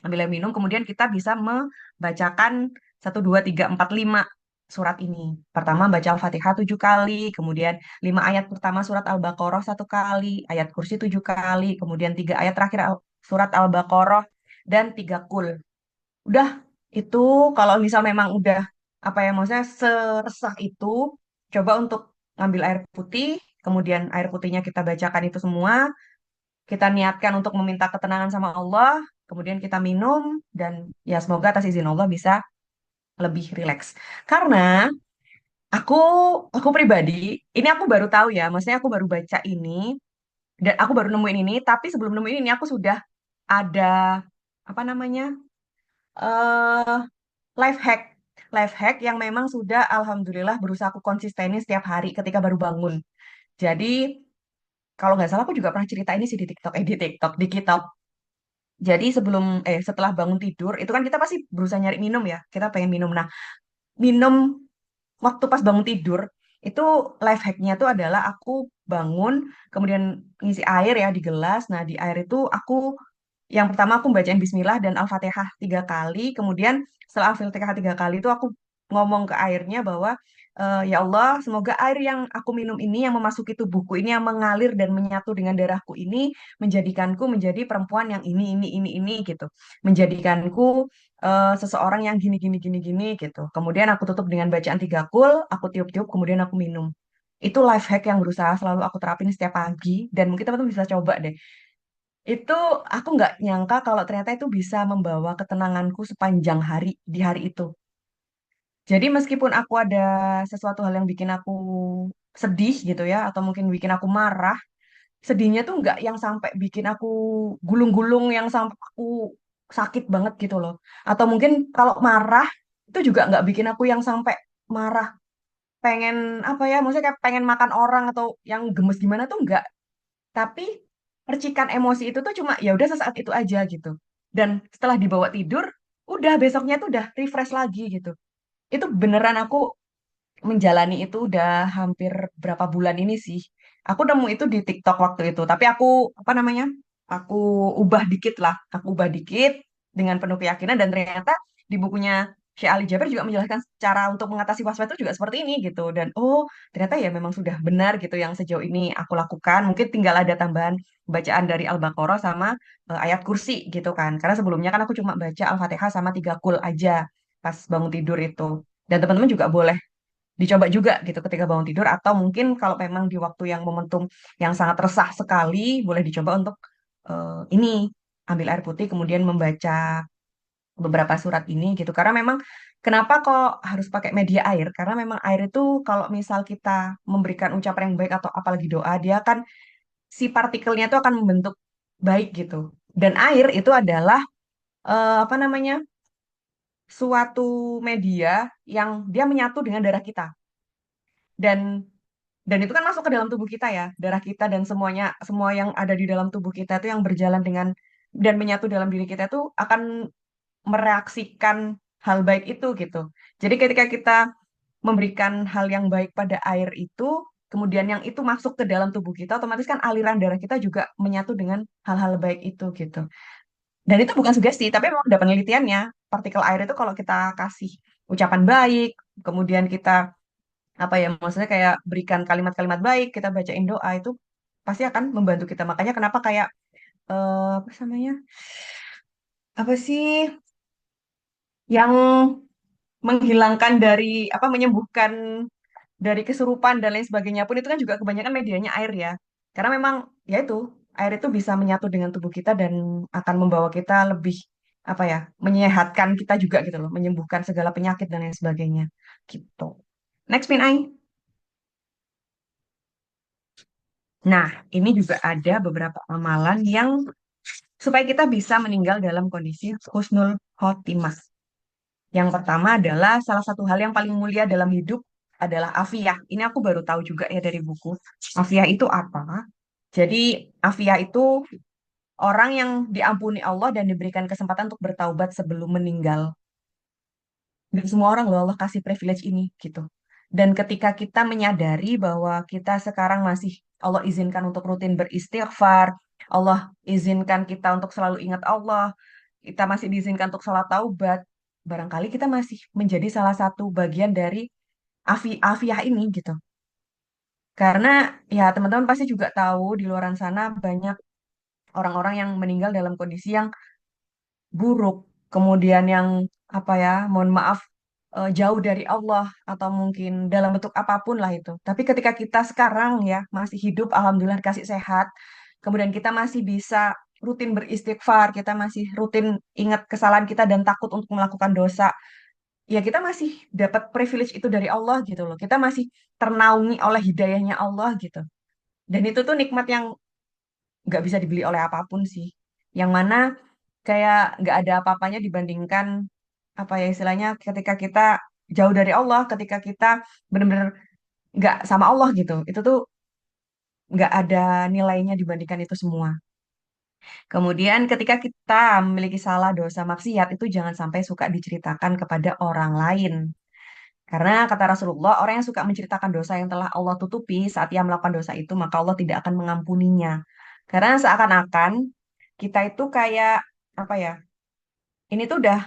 Ambil air minum, kemudian kita bisa membacakan 1, 2, 3, 4, 5 surat ini. Pertama, baca Al-Fatihah 7 kali, kemudian 5 ayat pertama surat Al-Baqarah 1 kali, ayat kursi 7 kali, kemudian 3 ayat terakhir surat Al-Baqarah, dan 3 kul. Udah, itu kalau misal memang udah, apa ya, maksudnya seresah itu, coba untuk ngambil air putih, kemudian air putihnya kita bacakan itu semua, kita niatkan untuk meminta ketenangan sama Allah, kemudian kita minum, dan ya semoga atas izin Allah bisa lebih rileks. Karena aku aku pribadi, ini aku baru tahu ya, maksudnya aku baru baca ini dan aku baru nemuin ini, tapi sebelum nemuin ini aku sudah ada apa namanya? eh life hack. Life hack yang memang sudah alhamdulillah berusaha aku konsistenin setiap hari ketika baru bangun. Jadi kalau nggak salah aku juga pernah cerita ini sih di TikTok, di TikTok. Jadi setelah bangun tidur, itu kan kita pasti berusaha nyari minum ya. Kita pengen minum. Nah, minum waktu pas bangun tidur, itu life hack-nya tuh adalah aku bangun, kemudian ngisi air ya di gelas. Nah, di air itu aku yang pertama aku bacain Bismillah dan Al-Fatihah 3 kali. Kemudian setelah Al-Fatihah 3 kali itu aku ngomong ke airnya bahwa ya Allah, semoga air yang aku minum ini yang memasuki tubuhku ini yang mengalir dan menyatu dengan darahku ini menjadikanku menjadi perempuan yang ini gitu. Menjadikanku seseorang yang gini gini gini gini gitu. Kemudian aku tutup dengan bacaan 3 kul, aku tiup-tiup, kemudian aku minum. Itu life hack yang berusaha selalu aku terapin setiap pagi dan mungkin teman-teman bisa coba deh. Itu aku nggak nyangka kalau ternyata itu bisa membawa ketenanganku sepanjang hari di hari itu. Jadi meskipun aku ada sesuatu hal yang bikin aku sedih gitu ya, atau mungkin bikin aku marah, sedihnya tuh nggak yang sampai bikin aku gulung-gulung, yang sampai aku sakit banget gitu loh. Atau mungkin kalau marah, itu juga nggak bikin aku yang sampai marah, pengen apa ya, maksudnya kayak pengen makan orang atau yang gemes gimana tuh nggak. Tapi percikan emosi itu tuh cuma ya udah sesaat itu aja gitu. Dan setelah dibawa tidur, udah besoknya tuh udah refresh lagi gitu. Itu beneran aku menjalani itu udah hampir berapa bulan ini sih. Aku nemu itu di TikTok waktu itu. Tapi aku apa namanya? Aku ubah dikit lah. Aku ubah dikit dengan penuh keyakinan dan ternyata di bukunya Syekh Ali Jaber juga menjelaskan cara untuk mengatasi waswas itu juga seperti ini gitu. Dan oh, ternyata ya memang sudah benar gitu yang sejauh ini aku lakukan. Mungkin tinggal ada tambahan bacaan dari Al-Baqarah sama ayat kursi gitu kan. Karena sebelumnya kan aku cuma baca Al-Fatihah sama 3 kul aja pas bangun tidur itu. Dan teman-teman juga boleh dicoba juga gitu ketika bangun tidur atau mungkin kalau memang di waktu yang momentum yang sangat resah sekali boleh dicoba untuk ini ambil air putih kemudian membaca beberapa surat ini gitu karena memang kenapa kok harus pakai media air karena memang air itu kalau misal kita memberikan ucapan yang baik atau apalagi doa dia kan si partikelnya itu akan membentuk baik gitu dan air itu adalah apa namanya suatu media yang dia menyatu dengan darah kita dan itu kan masuk ke dalam tubuh kita ya, darah kita dan semuanya, semua yang ada di dalam tubuh kita itu yang berjalan dengan dan menyatu dalam diri kita itu akan mereaksikan hal baik itu gitu. Jadi ketika kita memberikan hal yang baik pada air itu, kemudian yang itu masuk ke dalam tubuh kita, otomatis kan aliran darah kita juga menyatu dengan hal-hal baik itu gitu. Dan itu bukan sugesti, tapi memang ada penelitiannya. Partikel air itu kalau kita kasih ucapan baik, kemudian kita apa ya maksudnya kayak berikan kalimat-kalimat baik kita bacain doa itu pasti akan membantu kita makanya kenapa kayak apa namanya apa sih yang menghilangkan dari apa menyembuhkan dari kesurupan dan lain sebagainya pun itu kan juga kebanyakan medianya air ya karena memang ya itu air itu bisa menyatu dengan tubuh kita dan akan membawa kita lebih apa ya menyehatkan kita juga gitu loh menyembuhkan segala penyakit dan lain sebagainya gitu next Min Ai. Nah, ini juga ada beberapa amalan yang supaya kita bisa meninggal dalam kondisi husnul khotimah. Yang pertama adalah salah satu hal yang paling mulia dalam hidup adalah afiah. Ini aku baru tahu juga ya dari buku. Afiah itu apa? Jadi afiah itu orang yang diampuni Allah dan diberikan kesempatan untuk bertaubat sebelum meninggal. Gak semua orang loh Allah kasih privilege ini gitu. Dan ketika kita menyadari bahwa kita sekarang masih Allah izinkan untuk rutin beristighfar, Allah izinkan kita untuk selalu ingat Allah, kita masih diizinkan untuk sholat taubat, barangkali kita masih menjadi salah satu bagian dari afiah ini gitu. Karena ya teman-teman pasti juga tahu di luar sana banyak orang-orang yang meninggal dalam kondisi yang buruk, kemudian yang apa ya, mohon maaf, jauh dari Allah atau mungkin dalam bentuk apapun lah itu. Tapi ketika kita sekarang ya masih hidup, alhamdulillah kasih sehat, kemudian kita masih bisa rutin beristighfar, kita masih rutin ingat kesalahan kita dan takut untuk melakukan dosa. Ya kita masih dapat privilege itu dari Allah gitu loh. Kita masih ternaungi oleh hidayahnya Allah gitu. Dan itu tuh nikmat yang nggak bisa dibeli oleh apapun sih. Yang mana kayak nggak ada apa-apanya dibandingkan apa ya istilahnya ketika kita jauh dari Allah, ketika kita benar-benar nggak sama Allah gitu. Itu tuh nggak ada nilainya dibandingkan itu semua. Kemudian ketika kita memiliki salah dosa maksiat itu jangan sampai suka diceritakan kepada orang lain. Karena kata Rasulullah, orang yang suka menceritakan dosa yang telah Allah tutupi saat ia melakukan dosa itu, maka Allah tidak akan mengampuninya. Karena seakan-akan kita itu kayak apa ya? Ini tuh udah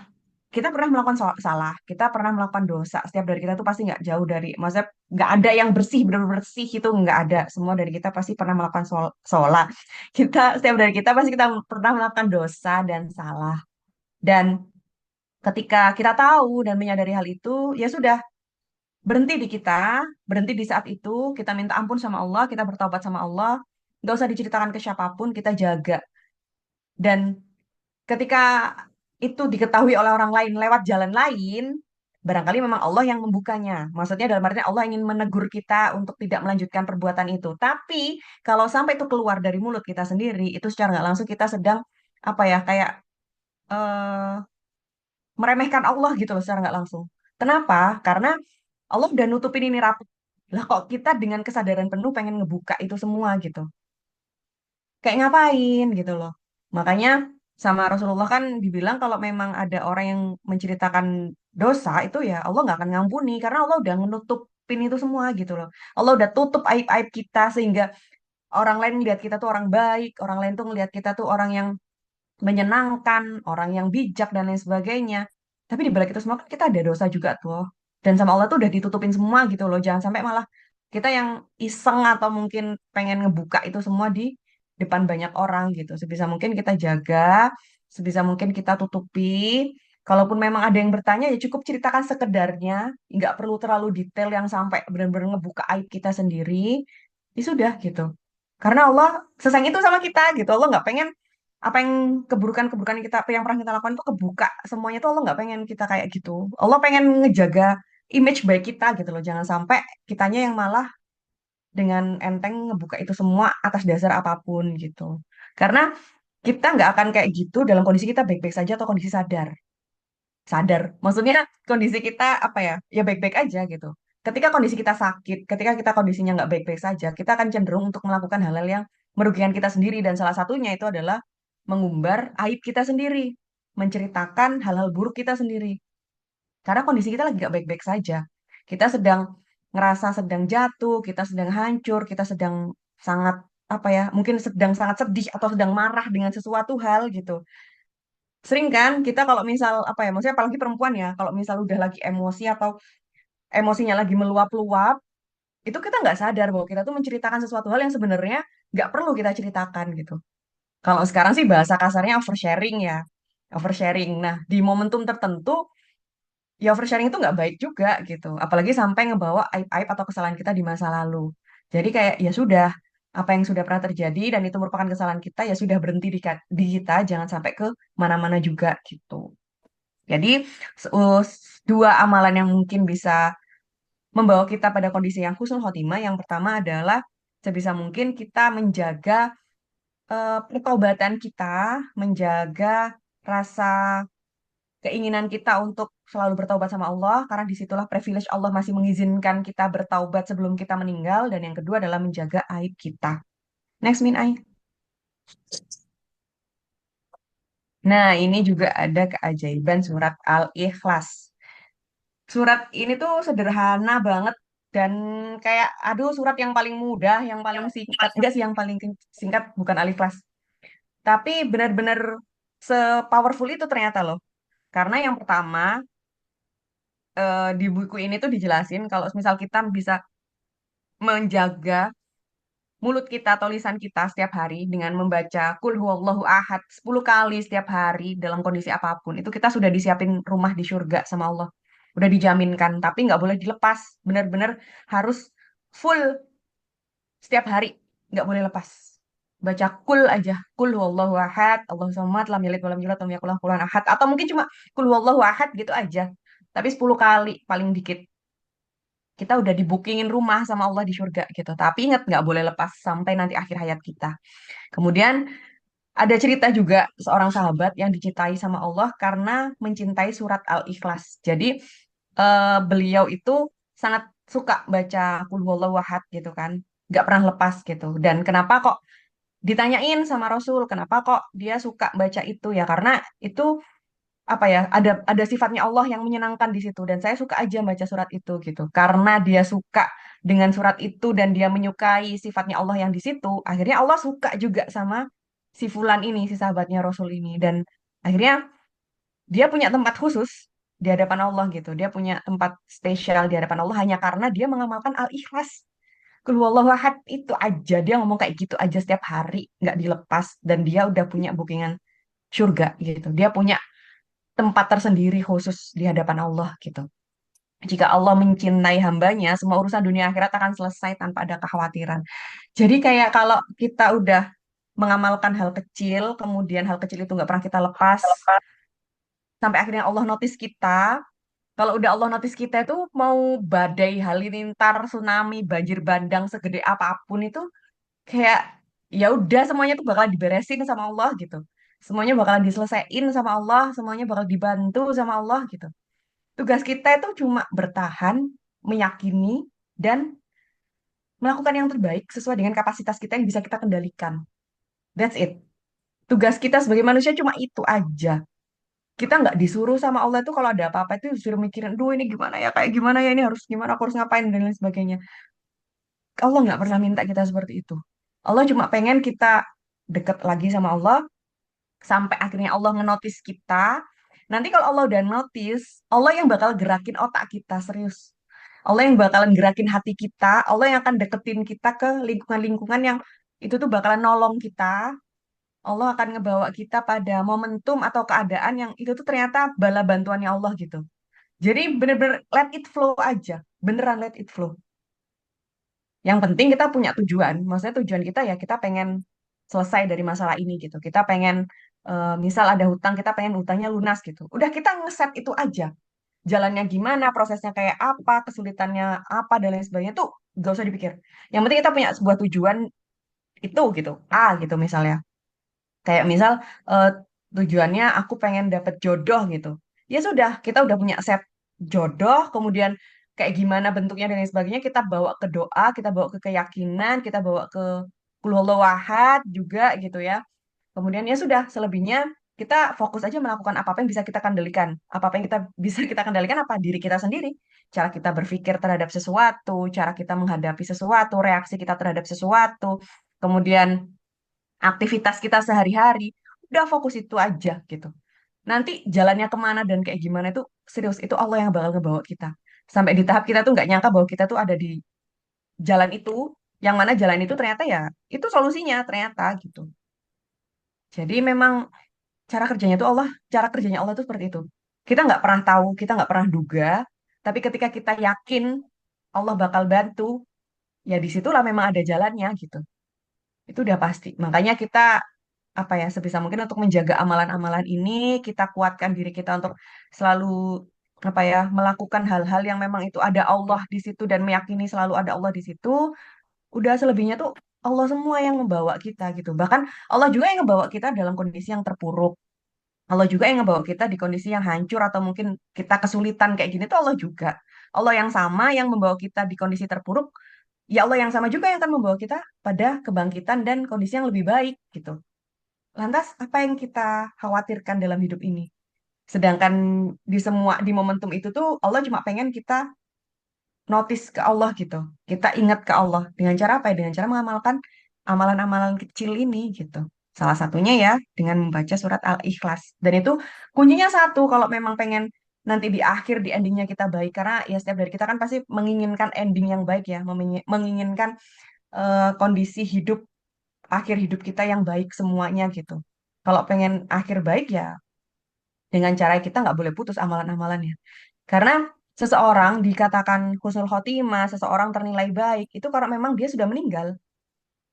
kita pernah melakukan salah, kita pernah melakukan dosa. Setiap dari kita tuh pasti nggak jauh dari, maksudnya nggak ada yang bersih, benar bersih itu nggak ada. Semua dari kita pasti pernah melakukan salah. Setiap dari kita pasti kita pernah melakukan dosa dan salah. Dan ketika kita tahu dan menyadari hal itu, ya sudah, berhenti di kita, berhenti di saat itu, kita minta ampun sama Allah, kita bertobat sama Allah, nggak usah diceritakan ke siapapun, kita jaga. Dan ketika itu diketahui oleh orang lain lewat jalan lain, barangkali memang Allah yang membukanya. Maksudnya dalam artinya Allah ingin menegur kita untuk tidak melanjutkan perbuatan itu. Tapi kalau sampai itu keluar dari mulut kita sendiri, itu secara nggak langsung kita sedang apa ya kayak eh, meremehkan Allah gitu loh secara nggak langsung. Kenapa? Karena Allah udah nutupin ini rapat. Lah kok kita dengan kesadaran penuh pengen ngebuka itu semua gitu. Kayak ngapain gitu loh. Makanya sama Rasulullah kan dibilang kalau memang ada orang yang menceritakan dosa itu ya Allah nggak akan ngampuni karena Allah udah nutupin itu semua gitu loh. Allah udah tutup aib-aib kita sehingga orang lain ngelihat kita tuh orang baik, orang lain tuh ngelihat kita tuh orang yang menyenangkan, orang yang bijak dan lain sebagainya. Tapi di balik itu semua kan kita ada dosa juga tuh. Dan sama Allah tuh udah ditutupin semua gitu loh. Jangan sampai malah kita yang iseng atau mungkin pengen ngebuka itu semua di depan banyak orang gitu. Sebisa mungkin kita jaga, sebisa mungkin kita tutupi. Kalaupun memang ada yang bertanya ya cukup ceritakan sekedarnya, nggak perlu terlalu detail yang sampai benar-benar ngebuka aib kita sendiri. Ya sudah gitu. Karena Allah sesayang itu sama kita gitu. Allah nggak pengen apa yang keburukan-keburukan kita apa yang pernah kita lakukan itu kebuka semuanya tuh Allah nggak pengen kita kayak gitu. Allah pengen ngejaga image baik kita gitu loh. Jangan sampai kitanya yang malah dengan enteng ngebuka itu semua atas dasar apapun gitu. Karena kita nggak akan kayak gitu dalam kondisi kita baik-baik saja atau kondisi sadar. Sadar. Maksudnya kondisi kita apa ya? Ya baik-baik aja gitu. Ketika kondisi kita sakit, ketika kita kondisinya nggak baik-baik saja, kita akan cenderung untuk melakukan hal-hal yang merugikan kita sendiri dan salah satunya itu adalah mengumbar aib kita sendiri, menceritakan hal-hal buruk kita sendiri. Karena kondisi kita lagi nggak baik-baik saja. Kita sedang ngerasa sedang jatuh, kita sedang hancur, kita sedang sangat apa ya? Mungkin sedang sangat sedih atau sedang marah dengan sesuatu hal gitu. Sering kan kita kalau misal apa ya, maksudnya apalagi perempuan ya, kalau misal udah lagi emosi atau emosinya lagi meluap-luap, itu kita nggak sadar bahwa kita tuh menceritakan sesuatu hal yang sebenarnya nggak perlu kita ceritakan gitu. Kalau sekarang sih bahasa kasarnya oversharing ya, oversharing. Nah, di momentum tertentu, ya oversharing itu nggak baik juga gitu. Apalagi sampai ngebawa aib-aib atau kesalahan kita di masa lalu. Jadi kayak ya sudah, apa yang sudah pernah terjadi dan itu merupakan kesalahan kita, ya sudah berhenti di kita, jangan sampai ke mana-mana juga gitu. Jadi dua amalan yang mungkin bisa membawa kita pada kondisi yang husnul khotimah. Yang pertama adalah sebisa mungkin kita menjaga pertobatan kita, menjaga rasa keinginan kita untuk selalu bertaubat sama Allah, karena disitulah privilege Allah masih mengizinkan kita bertaubat sebelum kita meninggal, dan yang kedua adalah menjaga aib kita. Next, Min Ai. Nah, ini juga ada keajaiban surat Al-Ikhlas. Surat ini tuh sederhana banget dan kayak, aduh, surat yang paling mudah, yang paling singkat, enggak sih yang paling singkat, bukan Al-Ikhlas. Tapi benar-benar se-powerful itu ternyata loh. Karena yang pertama, di buku ini tuh dijelasin kalau misal kita bisa menjaga mulut kita atau lisan kita setiap hari dengan membaca Kul huwallahu ahad 10 kali setiap hari dalam kondisi apapun, itu kita sudah disiapin rumah di surga sama Allah. Udah dijaminkan, tapi nggak boleh dilepas. Benar-benar harus full setiap hari, nggak boleh lepas. Baca kul aja, kul huwallahu ahad, Allahu samad, lam yalid walam yulad, lam yakul lahu kufuwan ahad. Atau mungkin cuma kul huwallahu ahad gitu aja. Tapi 10 kali paling dikit kita udah dibukingin rumah sama Allah di surga gitu. Tapi ingat nggak boleh lepas sampai nanti akhir hayat kita. Kemudian ada cerita juga seorang sahabat yang dicintai sama Allah karena mencintai surat Al-Ikhlas. Jadi beliau itu sangat suka baca Qul huwallahu ahad gitu kan. Nggak pernah lepas gitu. Dan kenapa kok ditanyain sama Rasul, kenapa kok dia suka baca itu ya? Karena itu apa ya, ada sifatnya Allah yang menyenangkan di situ dan saya suka aja baca surat itu gitu karena dia suka dengan surat itu dan dia menyukai sifatnya Allah yang di situ, akhirnya Allah suka juga sama si Fulan ini, si sahabatnya Rasul ini, dan akhirnya dia punya tempat khusus di hadapan Allah gitu, dia punya tempat spesial di hadapan Allah hanya karena dia mengamalkan Al-Ikhlas. Qul huwallahu ahad itu aja dia ngomong kayak gitu aja setiap hari, nggak dilepas, dan dia udah punya bookingan surga gitu, dia punya tempat tersendiri khusus di hadapan Allah gitu. Jika Allah mencintai hambanya, semua urusan dunia akhirat akan selesai tanpa ada kekhawatiran. Jadi kayak kalau kita udah mengamalkan hal kecil, kemudian hal kecil itu nggak pernah kita lepas, sampai akhirnya Allah notice kita. Kalau udah Allah notice kita itu mau badai halilintar, tsunami, banjir bandang segede apapun itu kayak ya udah semuanya tuh bakal diberesin sama Allah gitu. Semuanya bakalan diselesaikan sama Allah, semuanya bakal dibantu sama Allah gitu. Tugas kita itu cuma bertahan, meyakini, dan melakukan yang terbaik sesuai dengan kapasitas kita yang bisa kita kendalikan. That's it. Tugas kita sebagai manusia cuma itu aja. Kita nggak disuruh sama Allah itu kalau ada apa-apa itu disuruh mikirin, duh ini gimana ya, kayak gimana ya, ini harus gimana, aku harus ngapain, dan lain sebagainya. Allah nggak pernah minta kita seperti itu. Allah cuma pengen kita deket lagi sama Allah, sampai akhirnya Allah ngenotis kita. Nanti kalau Allah udah notice, Allah yang bakal gerakin otak kita, serius. Allah yang bakalan gerakin hati kita, Allah yang akan deketin kita ke lingkungan-lingkungan yang itu tuh bakalan nolong kita. Allah akan ngebawa kita pada momentum atau keadaan yang itu tuh ternyata bala bantuannya Allah gitu. Jadi bener-bener let it flow aja. Beneran let it flow. Yang penting kita punya tujuan. Maksudnya tujuan kita ya kita pengen selesai dari masalah ini gitu. Kita pengen misal ada hutang, kita pengen hutangnya lunas gitu. Udah kita ngeset itu aja. Jalannya gimana, prosesnya kayak apa, kesulitannya apa, dan lain sebagainya tuh gak usah dipikir. Yang penting kita punya sebuah tujuan itu gitu. A gitu misalnya. Kayak misal eh, tujuannya aku pengen dapet jodoh gitu. Ya sudah, kita udah punya set jodoh, kemudian kayak gimana bentuknya dan lain sebagainya, kita bawa ke doa, kita bawa ke keyakinan, kita bawa ke Qul huwallahu ahad juga gitu ya. Kemudian ya sudah, selebihnya kita fokus aja melakukan apa-apa yang bisa kita kendalikan. Apa-apa yang kita bisa kita kendalikan apa? Diri kita sendiri. Cara kita berpikir terhadap sesuatu, cara kita menghadapi sesuatu, reaksi kita terhadap sesuatu, kemudian aktivitas kita sehari-hari. Udah fokus itu aja gitu. Nanti jalannya kemana dan kayak gimana itu serius, itu Allah yang bakal ngebawa kita. Sampai di tahap kita tuh nggak nyangka bahwa kita tuh ada di jalan itu, yang mana jalan itu ternyata ya itu solusinya ternyata gitu. Jadi memang cara kerjanya Allah tuh seperti itu. Kita nggak pernah tahu, kita nggak pernah duga, tapi ketika kita yakin Allah bakal bantu, ya disitulah memang ada jalannya gitu. Itu udah pasti. Makanya kita apa ya sebisa mungkin untuk menjaga amalan-amalan ini, kita kuatkan diri kita untuk selalu apa ya melakukan hal-hal yang memang itu ada Allah di situ dan meyakini selalu ada Allah di situ. Udah selebihnya tuh Allah semua yang membawa kita gitu. Bahkan Allah juga yang membawa kita dalam kondisi yang terpuruk. Allah juga yang ngebawa kita di kondisi yang hancur atau mungkin kita kesulitan kayak gini tuh Allah juga. Allah yang sama yang membawa kita di kondisi terpuruk, ya Allah yang sama juga yang akan membawa kita pada kebangkitan dan kondisi yang lebih baik gitu. Lantas apa yang kita khawatirkan dalam hidup ini? Sedangkan di momentum itu tuh Allah cuma pengen kita notice ke Allah gitu. Kita ingat ke Allah. Dengan cara apa ya? Dengan cara mengamalkan amalan-amalan kecil ini gitu. Salah satunya ya dengan membaca surat Al-Ikhlas. Dan itu kuncinya satu kalau memang pengen nanti di akhir di endingnya kita baik. Karena ya setiap dari kita kan pasti menginginkan ending yang baik ya. Menginginkan kondisi hidup, akhir hidup kita yang baik semuanya gitu. Kalau pengen akhir baik ya dengan cara kita nggak boleh putus amalan-amalannya. Karena seseorang dikatakan husnul khotimah, seseorang ternilai baik, itu kalau memang dia sudah meninggal.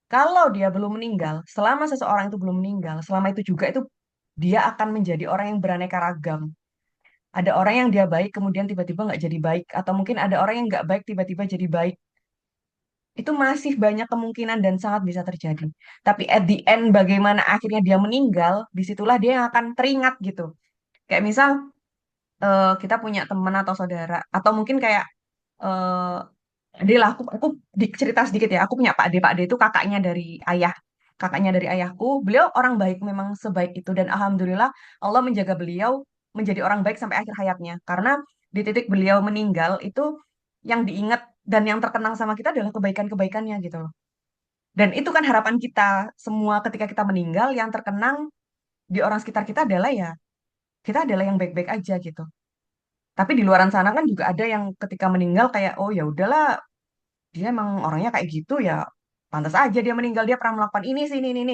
Kalau dia belum meninggal, selama seseorang itu belum meninggal, selama itu juga itu dia akan menjadi orang yang beraneka ragam. Ada orang yang dia baik, kemudian tiba-tiba nggak jadi baik. Atau mungkin ada orang yang nggak baik, tiba-tiba jadi baik. Itu masih banyak kemungkinan dan sangat bisa terjadi. Tapi at the end, bagaimana akhirnya dia meninggal, disitulah dia yang akan teringat gitu. Kayak misal, kita punya teman atau saudara, atau mungkin kayak eh Ade lah, aku cerita sedikit ya. Aku punya Pak Ade. Pak Ade itu kakaknya dari ayah. Kakaknya dari ayahku. Beliau orang baik memang sebaik itu. Dan alhamdulillah Allah menjaga beliau menjadi orang baik sampai akhir hayatnya. Karena di titik beliau meninggal itu yang diingat dan yang terkenang sama kita adalah kebaikan-kebaikannya gitu loh. Dan itu kan harapan kita semua ketika kita meninggal yang terkenang di orang sekitar kita adalah ya kita adalah yang baik-baik aja gitu. Tapi di luaran sana kan juga ada yang ketika meninggal kayak oh ya udahlah dia emang orangnya kayak gitu ya pantas aja dia meninggal dia pernah melakukan ini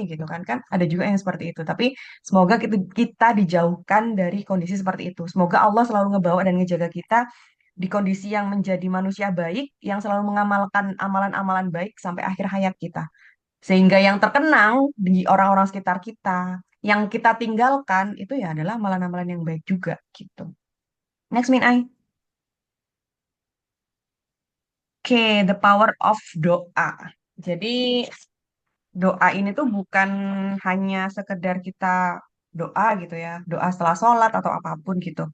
gitu kan kan ada juga yang seperti itu tapi semoga kita dijauhkan dari kondisi seperti itu semoga Allah selalu ngebawa dan ngejaga kita di kondisi yang menjadi manusia baik yang selalu mengamalkan amalan-amalan baik sampai akhir hayat kita sehingga yang terkenang di orang-orang sekitar kita yang kita tinggalkan itu ya adalah amalan-amalan yang baik juga gitu. Next Min Ai. Oke, the power of doa. Jadi doa ini tuh bukan hanya sekedar kita doa gitu ya, doa setelah sholat atau apapun gitu.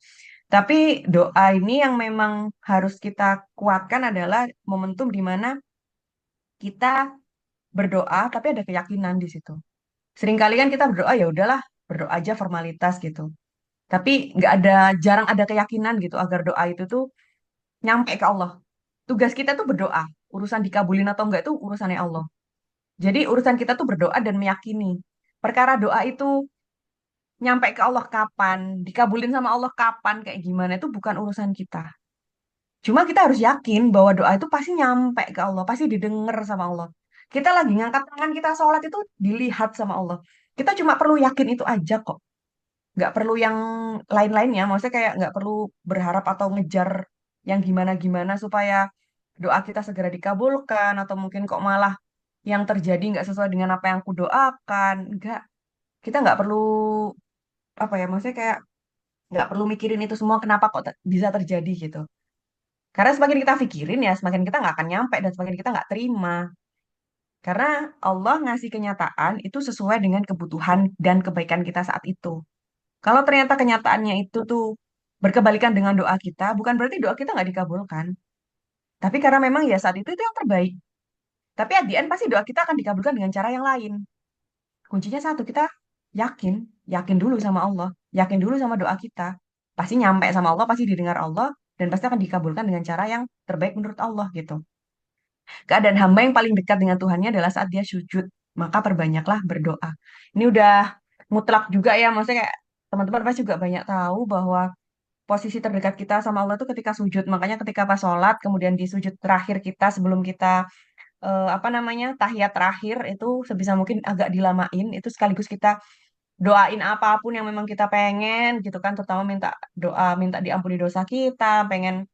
Tapi doa ini yang memang harus kita kuatkan adalah momentum di mana kita berdoa tapi ada keyakinan di situ. Seringkali kan kita berdoa ya udahlah, berdoa aja formalitas gitu. Tapi nggak ada, jarang ada keyakinan gitu agar doa itu tuh nyampe ke Allah. Tugas kita tuh berdoa. Urusan dikabulin atau enggak itu urusannya Allah. Jadi urusan kita tuh berdoa dan meyakini. Perkara doa itu nyampe ke Allah kapan, dikabulin sama Allah kapan, kayak gimana itu bukan urusan kita. Cuma kita harus yakin bahwa doa itu pasti nyampe ke Allah, pasti didengar sama Allah. Kita lagi ngangkat tangan kita sholat itu dilihat sama Allah. Kita cuma perlu yakin itu aja kok. Nggak perlu yang lain-lainnya. Maksudnya kayak nggak perlu berharap atau ngejar yang gimana-gimana supaya doa kita segera dikabulkan atau mungkin kok malah yang terjadi nggak sesuai dengan apa yang aku doakan. Enggak, kita nggak perlu apa ya maksudnya kayak nggak perlu mikirin itu semua kenapa kok bisa terjadi gitu. Karena semakin kita pikirin ya semakin kita nggak akan nyampe dan semakin kita nggak terima. Karena Allah ngasih kenyataan itu sesuai dengan kebutuhan dan kebaikan kita saat itu. Kalau ternyata kenyataannya itu tuh berkebalikan dengan doa kita, bukan berarti doa kita nggak dikabulkan. Tapi karena memang ya saat itu yang terbaik. Tapi at the end pasti doa kita akan dikabulkan dengan cara yang lain. Kuncinya satu, kita yakin, yakin dulu sama Allah, yakin dulu sama doa kita. Pasti nyampe sama Allah, pasti didengar Allah, dan pasti akan dikabulkan dengan cara yang terbaik menurut Allah gitu. Keadaan hamba yang paling dekat dengan Tuhannya adalah saat dia sujud. Maka perbanyaklah berdoa. Ini udah mutlak juga ya, maksudnya kayak teman-teman pasti juga banyak tahu bahwa posisi terdekat kita sama Allah itu ketika sujud. Makanya ketika pas sholat, kemudian di sujud terakhir kita sebelum kita apa namanya tahiyat terakhir itu sebisa mungkin agak dilamain itu sekaligus kita doain apapun yang memang kita pengen gitu kan terutama minta doa minta diampuni dosa kita pengen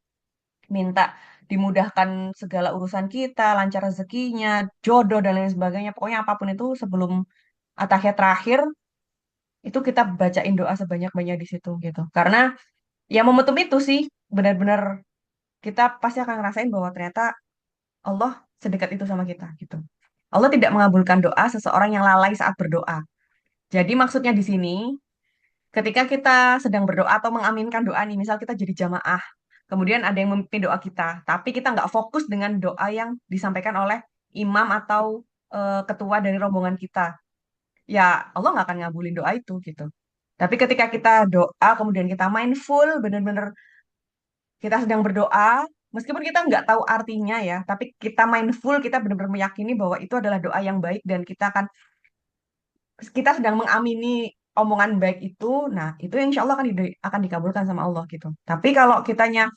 minta dimudahkan segala urusan kita lancar rezekinya jodoh dan lain sebagainya pokoknya apapun itu sebelum tahiyat terakhir itu kita bacain doa sebanyak-banyak di situ gitu karena ya momentum itu sih benar-benar kita pasti akan ngerasain bahwa ternyata Allah sedekat itu sama kita gitu. Allah tidak mengabulkan doa seseorang yang lalai saat berdoa. Jadi maksudnya di sini, ketika kita sedang berdoa atau mengaminkan doa nih, misal kita jadi jamaah, kemudian ada yang memimpin doa kita, tapi kita nggak fokus dengan doa yang disampaikan oleh imam atau ketua dari rombongan kita, ya Allah nggak akan ngabulin doa itu gitu. Tapi ketika kita doa, kemudian kita mindful, benar-benar kita sedang berdoa, meskipun kita nggak tahu artinya ya, tapi kita mindful, kita benar-benar meyakini bahwa itu adalah doa yang baik dan kita sedang mengamini omongan baik itu, nah itu insya Allah akan dikabulkan sama Allah gitu. Tapi kalau kitanya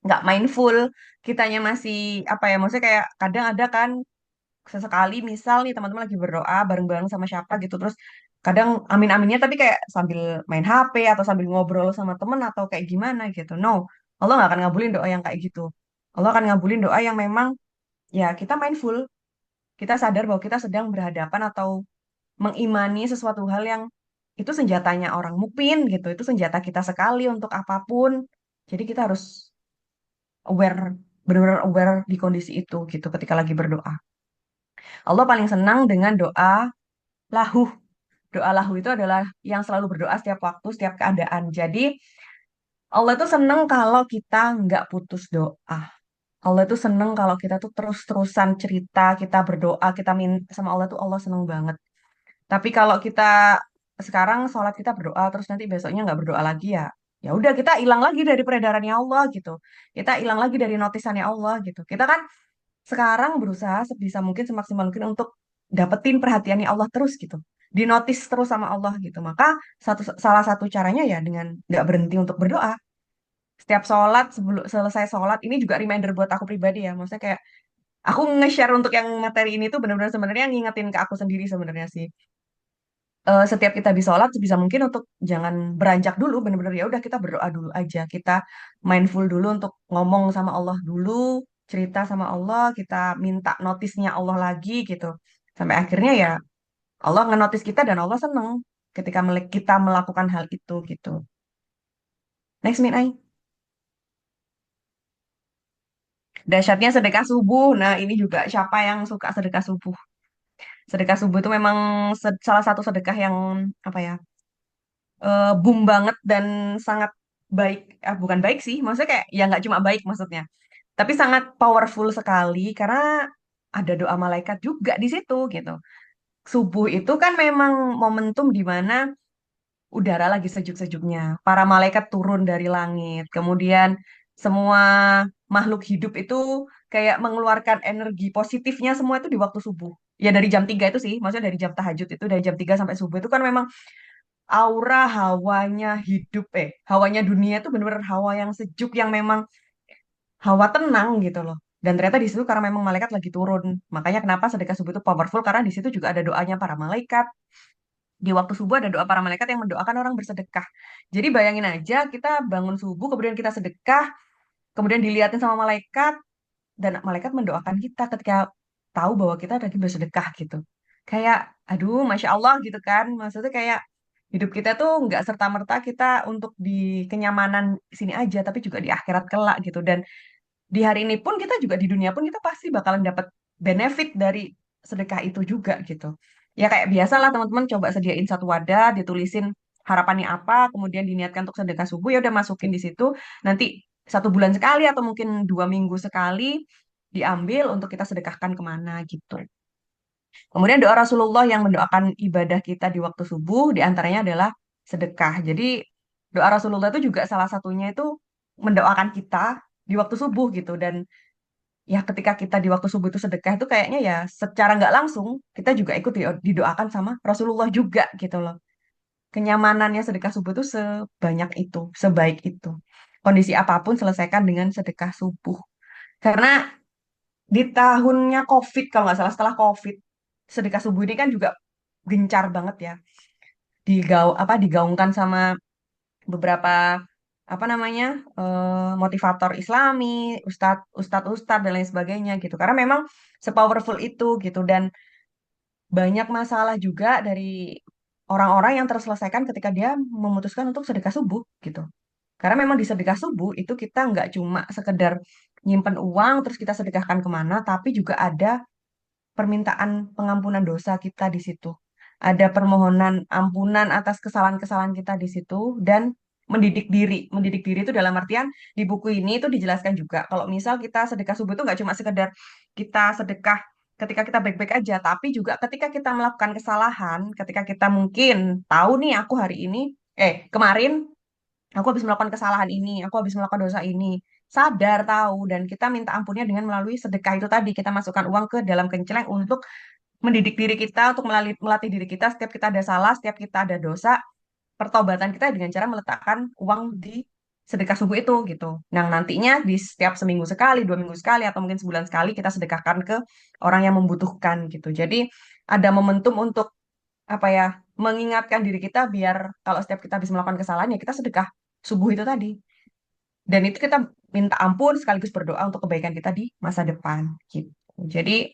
nggak mindful, kitanya masih apa ya, maksudnya kayak kadang ada kan sesekali misal nih teman-teman lagi berdoa bareng-bareng sama siapa gitu, terus kadang amin-aminnya tapi kayak sambil main HP atau sambil ngobrol sama temen atau kayak gimana gitu. No, Allah nggak akan ngabulin doa yang kayak gitu. Allah akan ngabulin doa yang memang ya kita mindful, kita sadar bahwa kita sedang berhadapan atau mengimani sesuatu hal yang itu senjatanya orang mukmin gitu. Itu senjata kita sekali untuk apapun. Jadi kita harus aware, benar-benar aware di kondisi itu gitu ketika lagi berdoa. Allah paling senang dengan doa lahu. Doa lahu itu adalah yang selalu berdoa setiap waktu, setiap keadaan. Jadi Allah itu senang kalau kita nggak putus doa. Allah itu senang kalau kita tuh terus-terusan cerita, kita berdoa, kita minta sama Allah tuh Allah senang banget. Tapi kalau kita sekarang sholat kita berdoa terus nanti besoknya nggak berdoa lagi ya, ya udah kita hilang lagi dari peredarannya Allah gitu. Kita hilang lagi dari notisannya Allah gitu. Kita kan sekarang berusaha sebisa mungkin semaksimal mungkin untuk dapetin perhatiannya Allah terus gitu. Dinotis terus sama Allah gitu. Maka salah satu caranya ya dengan nggak berhenti untuk berdoa. Setiap sholat sebelum selesai sholat ini juga reminder buat aku pribadi ya. Maksudnya kayak aku nge-share untuk yang materi ini tuh benar-benar sebenarnya ngingetin ke aku sendiri sebenarnya sih. Setiap kita habis sholat sebisa mungkin untuk jangan beranjak dulu, bener-bener ya udah kita berdoa dulu aja, kita mindful dulu untuk ngomong sama Allah dulu, cerita sama Allah, kita minta notisnya Allah lagi gitu, sampai akhirnya ya Allah ngenotis kita dan Allah seneng ketika kita melakukan hal itu gitu. Next minute, Ai. Dahsyatnya sedekah subuh. Nah, ini juga siapa yang suka sedekah subuh? Sedekah subuh itu memang salah satu sedekah yang apa ya? Boom banget dan sangat baik, bukan baik sih, maksudnya kayak ya nggak cuma baik maksudnya, tapi sangat powerful sekali karena ada doa malaikat juga di situ gitu. Subuh itu kan memang momentum di mana udara lagi sejuk-sejuknya, para malaikat turun dari langit, kemudian semua makhluk hidup itu kayak mengeluarkan energi positifnya semua itu di waktu subuh. Ya dari jam 3 itu sih, maksudnya dari jam tahajud itu dari jam 3 sampai subuh itu kan memang aura hawanya hidup, hawanya dunia itu bener-bener hawa yang sejuk yang memang hawa tenang gitu loh. Dan ternyata di situ karena memang malaikat lagi turun. Makanya kenapa sedekah subuh itu powerful karena di situ juga ada doanya para malaikat. Di waktu subuh ada doa para malaikat yang mendoakan orang bersedekah. Jadi bayangin aja kita bangun subuh kemudian kita sedekah, kemudian dilihatin sama malaikat dan malaikat mendoakan kita ketika tahu bahwa kita lagi bersedekah gitu. Kayak, aduh, masya Allah gitu kan. Maksudnya kayak hidup kita tuh nggak serta-merta kita untuk di kenyamanan sini aja, tapi juga di akhirat kelak gitu. Dan di hari ini pun kita juga di dunia pun kita pasti bakalan dapat benefit dari sedekah itu juga gitu. Ya kayak biasa lah teman-teman coba sediain satu wadah, ditulisin harapannya apa, kemudian diniatkan untuk sedekah subuh ya udah masukin di situ. Nanti 1 bulan sekali atau mungkin 2 minggu sekali diambil untuk kita sedekahkan kemana gitu. Kemudian doa Rasulullah yang mendoakan ibadah kita di waktu subuh diantaranya adalah sedekah. Jadi doa Rasulullah itu juga salah satunya itu mendoakan kita di waktu subuh gitu. Dan ya ketika kita di waktu subuh itu sedekah itu kayaknya ya secara nggak langsung kita juga ikut didoakan sama Rasulullah juga gitu loh. Kenyamanannya sedekah subuh itu sebanyak itu, sebaik itu. Kondisi apapun selesaikan dengan sedekah subuh. Karena di tahunnya COVID, kalau nggak salah setelah COVID, sedekah subuh ini kan juga gencar banget ya. Digaungkan sama beberapa apa namanya motivator Islami, ustadz dan lain sebagainya gitu. Karena memang sepowerful itu gitu dan banyak masalah juga dari orang-orang yang terselesaikan ketika dia memutuskan untuk sedekah subuh gitu. Karena memang di sedekah subuh itu kita nggak cuma sekedar nyimpen uang terus kita sedekahkan kemana, tapi juga ada permintaan pengampunan dosa kita di situ. Ada permohonan ampunan atas kesalahan-kesalahan kita di situ dan mendidik diri. Mendidik diri itu dalam artian di buku ini itu dijelaskan juga kalau misal kita sedekah subuh itu nggak cuma sekedar kita sedekah ketika kita baik-baik aja, tapi juga ketika kita melakukan kesalahan, ketika kita mungkin tahu nih aku hari ini, kemarin aku habis melakukan kesalahan ini, aku habis melakukan dosa ini, sadar tahu dan kita minta ampunnya dengan melalui sedekah itu tadi, kita masukkan uang ke dalam kenceleng untuk mendidik diri kita, untuk melatih diri kita setiap kita ada salah, setiap kita ada dosa, pertobatan kita dengan cara meletakkan uang di sedekah subuh itu gitu. Nah, nantinya di setiap seminggu sekali, 2 minggu sekali, atau mungkin sebulan sekali kita sedekahkan ke orang yang membutuhkan gitu. Jadi ada momentum untuk apa ya, mengingatkan diri kita biar kalau setiap kita habis melakukan kesalahan ya kita sedekah subuh itu tadi. Dan itu kita minta ampun sekaligus berdoa untuk kebaikan kita di masa depan gitu. Jadi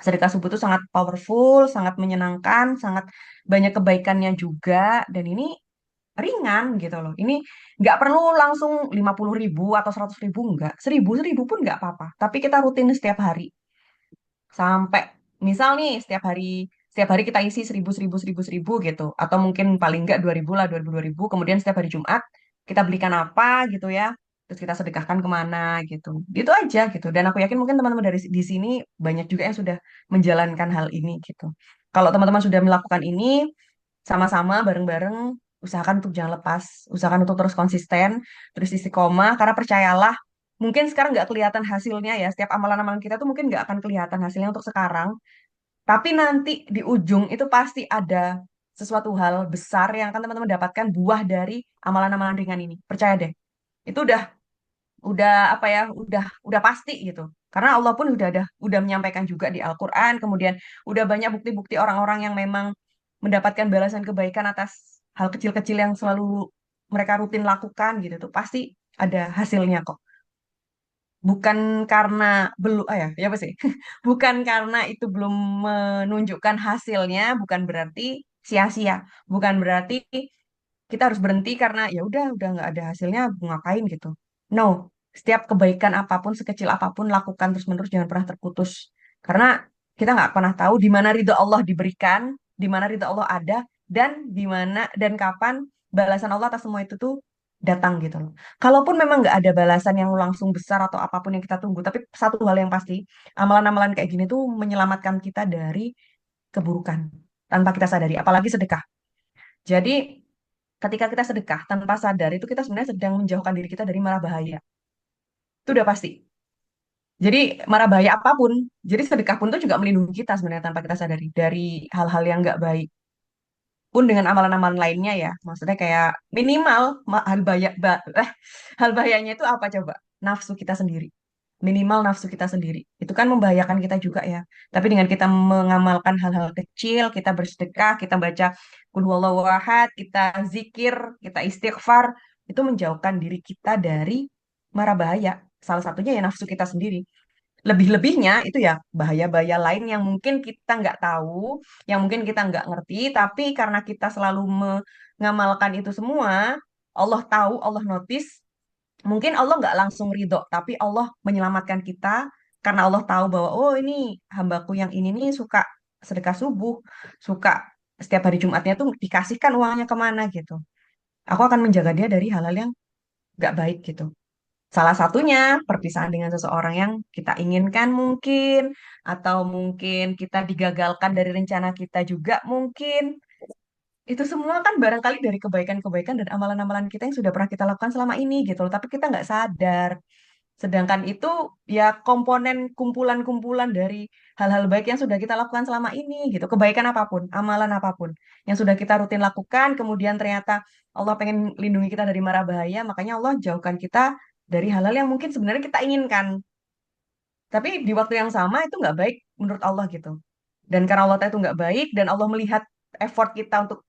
sedekah subuh itu sangat powerful, sangat menyenangkan, sangat banyak kebaikannya juga. Dan ini ringan gitu loh. Ini nggak perlu langsung 50.000 atau 100.000, nggak. 1.000 pun nggak apa-apa. Tapi kita rutin setiap hari. Sampai misal nih setiap hari kita isi 1.000, 1.000, 1.000, 1.000 gitu. Atau mungkin paling nggak 2.000 lah, 2.000, 2.000. Kemudian setiap hari Jumat kita belikan apa gitu ya. Terus kita sedekahkan kemana gitu. Itu aja gitu. Dan aku yakin mungkin teman-teman dari di sini banyak juga yang sudah menjalankan hal ini gitu. Kalau teman-teman sudah melakukan ini, sama-sama bareng-bareng usahakan untuk jangan lepas, usahakan untuk terus konsisten, terus istiqomah, karena percayalah, mungkin sekarang nggak kelihatan hasilnya ya, setiap amalan-amalan kita tuh mungkin nggak akan kelihatan hasilnya untuk sekarang, tapi nanti di ujung itu pasti ada sesuatu hal besar yang akan teman-teman dapatkan buah dari amalan-amalan ringan ini. Percaya deh, itu udah apa ya, udah pasti gitu. Karena Allah pun udah menyampaikan juga di Al-Qur'an, kemudian udah banyak bukti-bukti orang-orang yang memang mendapatkan balasan kebaikan atas hal kecil-kecil yang selalu mereka rutin lakukan gitu tuh pasti ada hasilnya kok. Bukan karena belum ya apa sih? Bukan karena itu belum menunjukkan hasilnya, bukan berarti sia-sia. Bukan berarti kita harus berhenti karena ya udah nggak ada hasilnya ngapain gitu. No, setiap kebaikan apapun sekecil apapun lakukan terus-menerus, jangan pernah terputus. Karena kita nggak pernah tahu di mana ridho Allah diberikan, di mana ridho Allah ada, dan di mana dan kapan balasan Allah atas semua itu tuh datang gitu loh. Kalaupun memang nggak ada balasan yang langsung besar atau apapun yang kita tunggu, tapi satu hal yang pasti, amalan-amalan kayak gini tuh menyelamatkan kita dari keburukan tanpa kita sadari, apalagi sedekah. Jadi ketika kita sedekah tanpa sadar itu kita sebenarnya sedang menjauhkan diri kita dari mara bahaya. Itu udah pasti. Jadi mara bahaya apapun, jadi sedekah pun itu juga melindungi kita sebenarnya tanpa kita sadari dari hal-hal yang nggak baik. Pun dengan amalan-amalan lainnya ya, maksudnya kayak minimal hal bahayanya itu apa coba? Nafsu kita sendiri. Minimal nafsu kita sendiri. Itu kan membahayakan kita juga ya. Tapi dengan kita mengamalkan hal-hal kecil, kita bersedekah, kita baca Qul huwallahu ahad, kita zikir, kita istighfar, itu menjauhkan diri kita dari mara bahaya. Salah satunya ya nafsu kita sendiri. Lebih-lebihnya itu ya bahaya-bahaya lain yang mungkin kita nggak tahu, yang mungkin kita nggak ngerti, tapi karena kita selalu mengamalkan itu semua, Allah tahu, Allah notice, mungkin Allah nggak langsung ridho, tapi Allah menyelamatkan kita karena Allah tahu bahwa oh ini hambaku yang ini nih suka sedekah subuh, suka setiap hari Jumatnya tuh dikasihkan uangnya kemana gitu. Aku akan menjaga dia dari hal-hal yang nggak baik gitu. Salah satunya perpisahan dengan seseorang yang kita inginkan mungkin, atau mungkin kita digagalkan dari rencana kita juga mungkin. Itu semua kan barangkali dari kebaikan-kebaikan dan amalan-amalan kita yang sudah pernah kita lakukan selama ini gitu loh. Tapi kita nggak sadar. Sedangkan itu ya komponen kumpulan-kumpulan dari hal-hal baik yang sudah kita lakukan selama ini gitu. Kebaikan apapun, amalan apapun yang sudah kita rutin lakukan, kemudian ternyata Allah pengen lindungi kita dari mara bahaya, makanya Allah jauhkan kita dari hal-hal yang mungkin sebenarnya kita inginkan. Tapi di waktu yang sama itu nggak baik menurut Allah gitu. Dan karena Allah tahu itu nggak baik dan Allah melihat effort kita untuk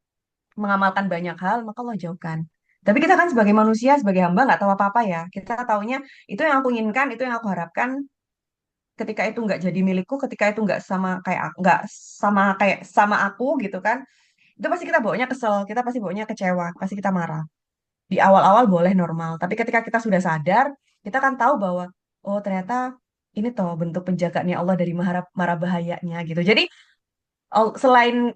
mengamalkan banyak hal, maka Allah jauhkan. Tapi kita kan sebagai manusia, sebagai hamba nggak tahu apa-apa ya. Kita taunya itu yang aku inginkan, itu yang aku harapkan. Ketika itu nggak jadi milikku, ketika itu nggak sama aku gitu kan, itu pasti kita bawanya kesel, kita pasti bawanya kecewa, pasti kita marah. Di awal-awal boleh normal, tapi ketika kita sudah sadar, kita kan tahu bahwa oh ternyata ini toh bentuk penjagaannya Allah dari mara, mara bahayanya gitu. Jadi selain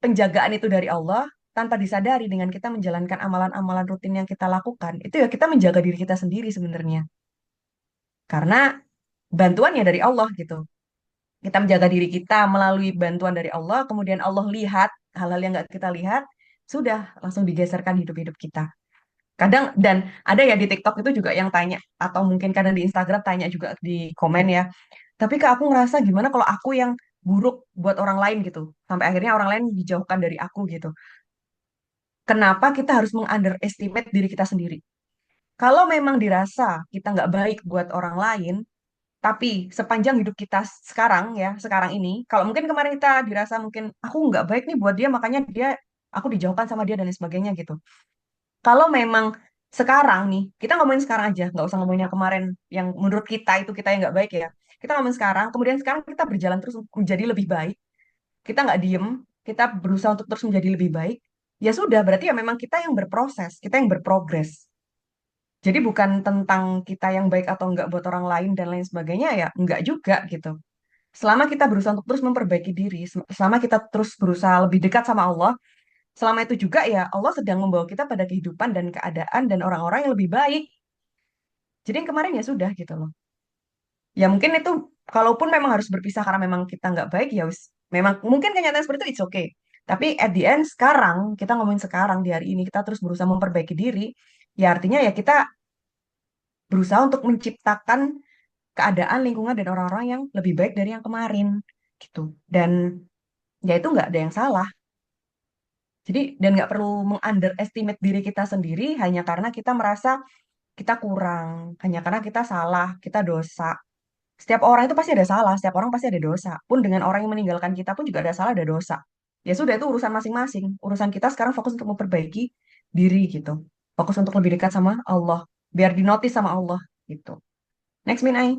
penjagaan itu dari Allah, tanpa disadari dengan kita menjalankan amalan-amalan rutin yang kita lakukan, itu ya kita menjaga diri kita sendiri sebenarnya. Karena bantuannya dari Allah gitu. Kita menjaga diri kita melalui bantuan dari Allah, kemudian Allah lihat hal-hal yang nggak kita lihat, sudah langsung digeserkan hidup-hidup kita. Kadang, dan ada ya di TikTok itu juga yang tanya, atau mungkin kadang di Instagram tanya juga di komen ya, tapi Kak aku ngerasa gimana kalau aku yang buruk buat orang lain gitu, sampai akhirnya orang lain dijauhkan dari aku gitu. Kenapa kita harus meng-underestimate diri kita sendiri? Kalau memang dirasa kita nggak baik buat orang lain, tapi sepanjang hidup kita sekarang ya, sekarang ini, kalau mungkin kemarin kita dirasa mungkin aku nggak baik nih buat dia, makanya aku dijauhkan sama dia dan lain sebagainya gitu. Kalau memang sekarang nih, kita ngomongin sekarang aja, nggak usah ngomongin yang kemarin, yang menurut kita yang nggak baik ya. Kita ngomongin sekarang, kemudian sekarang kita berjalan terus menjadi lebih baik. Kita nggak diem, kita berusaha untuk terus menjadi lebih baik. Ya sudah, berarti ya memang kita yang berproses, kita yang berprogres. Jadi bukan tentang kita yang baik atau enggak buat orang lain dan lain sebagainya ya, enggak juga gitu. Selama kita berusaha untuk terus memperbaiki diri, selama kita terus berusaha lebih dekat sama Allah, selama itu juga ya Allah sedang membawa kita pada kehidupan dan keadaan dan orang-orang yang lebih baik. Jadi yang kemarin ya sudah gitu loh. Ya mungkin itu kalaupun memang harus berpisah karena memang kita nggak baik ya wis. Memang mungkin kenyataan seperti itu it's okay. Tapi at the end sekarang kita ngomongin sekarang di hari ini kita terus berusaha memperbaiki diri. Ya artinya ya kita berusaha untuk menciptakan keadaan lingkungan dan orang-orang yang lebih baik dari yang kemarin gitu. Dan ya itu nggak ada yang salah. Jadi dan nggak perlu meng-underestimate diri kita sendiri hanya karena kita merasa kita kurang, hanya karena kita salah, kita dosa. Setiap orang itu pasti ada salah, setiap orang pasti ada dosa. Pun dengan orang yang meninggalkan kita pun juga ada salah, ada dosa. Ya sudah itu urusan masing-masing. Urusan kita sekarang fokus untuk memperbaiki diri gitu. Fokus untuk lebih dekat sama Allah, biar dinotis sama Allah gitu. Next Min Ai.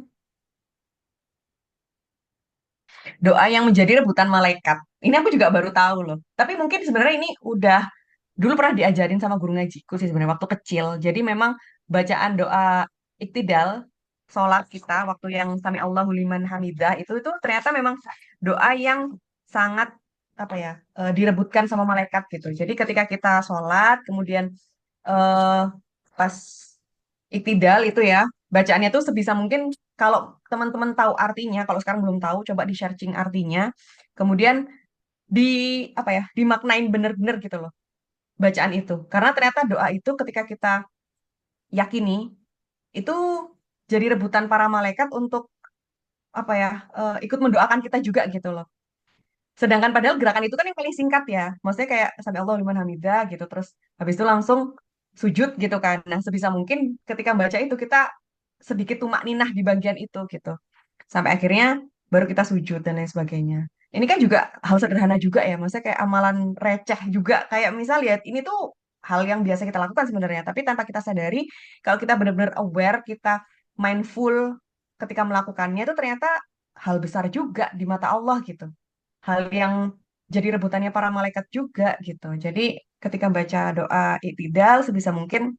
Doa yang menjadi rebutan malaikat. Ini aku juga baru tahu loh. Tapi mungkin sebenarnya ini udah dulu pernah diajarin sama guru ngajiku sih sebenarnya waktu kecil. Jadi memang bacaan doa iktidal sholat kita waktu yang sami Allahu liman hamidah itu ternyata memang doa yang sangat apa ya direbutkan sama malaikat gitu. Jadi ketika kita sholat kemudian eh, pas iktidal itu ya bacaannya tuh sebisa mungkin kalau teman-teman tahu artinya, kalau sekarang belum tahu coba di searching artinya. Kemudian di apa ya dimaknain bener-bener gitu loh bacaan itu. Karena ternyata doa itu ketika kita yakini, itu jadi rebutan para malaikat untuk apa ya, ikut mendoakan kita juga gitu loh. Sedangkan padahal gerakan itu kan yang paling singkat ya. Maksudnya kayak sami Allah liman hamidah gitu. Terus habis itu langsung sujud gitu kan. Nah, sebisa mungkin ketika baca itu kita sedikit tumak ninah di bagian itu gitu. Sampai akhirnya baru kita sujud dan lain sebagainya. Ini kan juga hal sederhana juga ya. Maksudnya kayak amalan receh juga. Kayak misal lihat ini tuh hal yang biasa kita lakukan sebenarnya. Tapi tanpa kita sadari, kalau kita benar-benar aware, kita mindful ketika melakukannya itu ternyata hal besar juga di mata Allah gitu, hal yang jadi rebutannya para malaikat juga gitu. Jadi ketika baca doa iktidal sebisa mungkin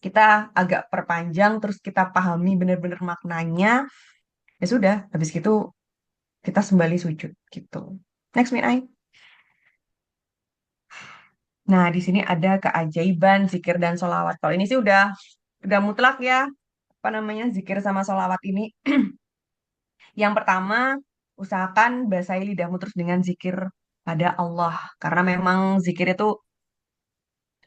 kita agak perpanjang terus kita pahami benar-benar maknanya. Ya sudah, habis gitu kita sembali sujud gitu. Next Min Ai. Nah, di sini ada keajaiban zikir dan solawat. Kalau ini sih udah mutlak ya, apa namanya zikir sama solawat ini. Yang pertama, usahakan basahi lidahmu terus dengan zikir pada Allah. Karena memang zikir itu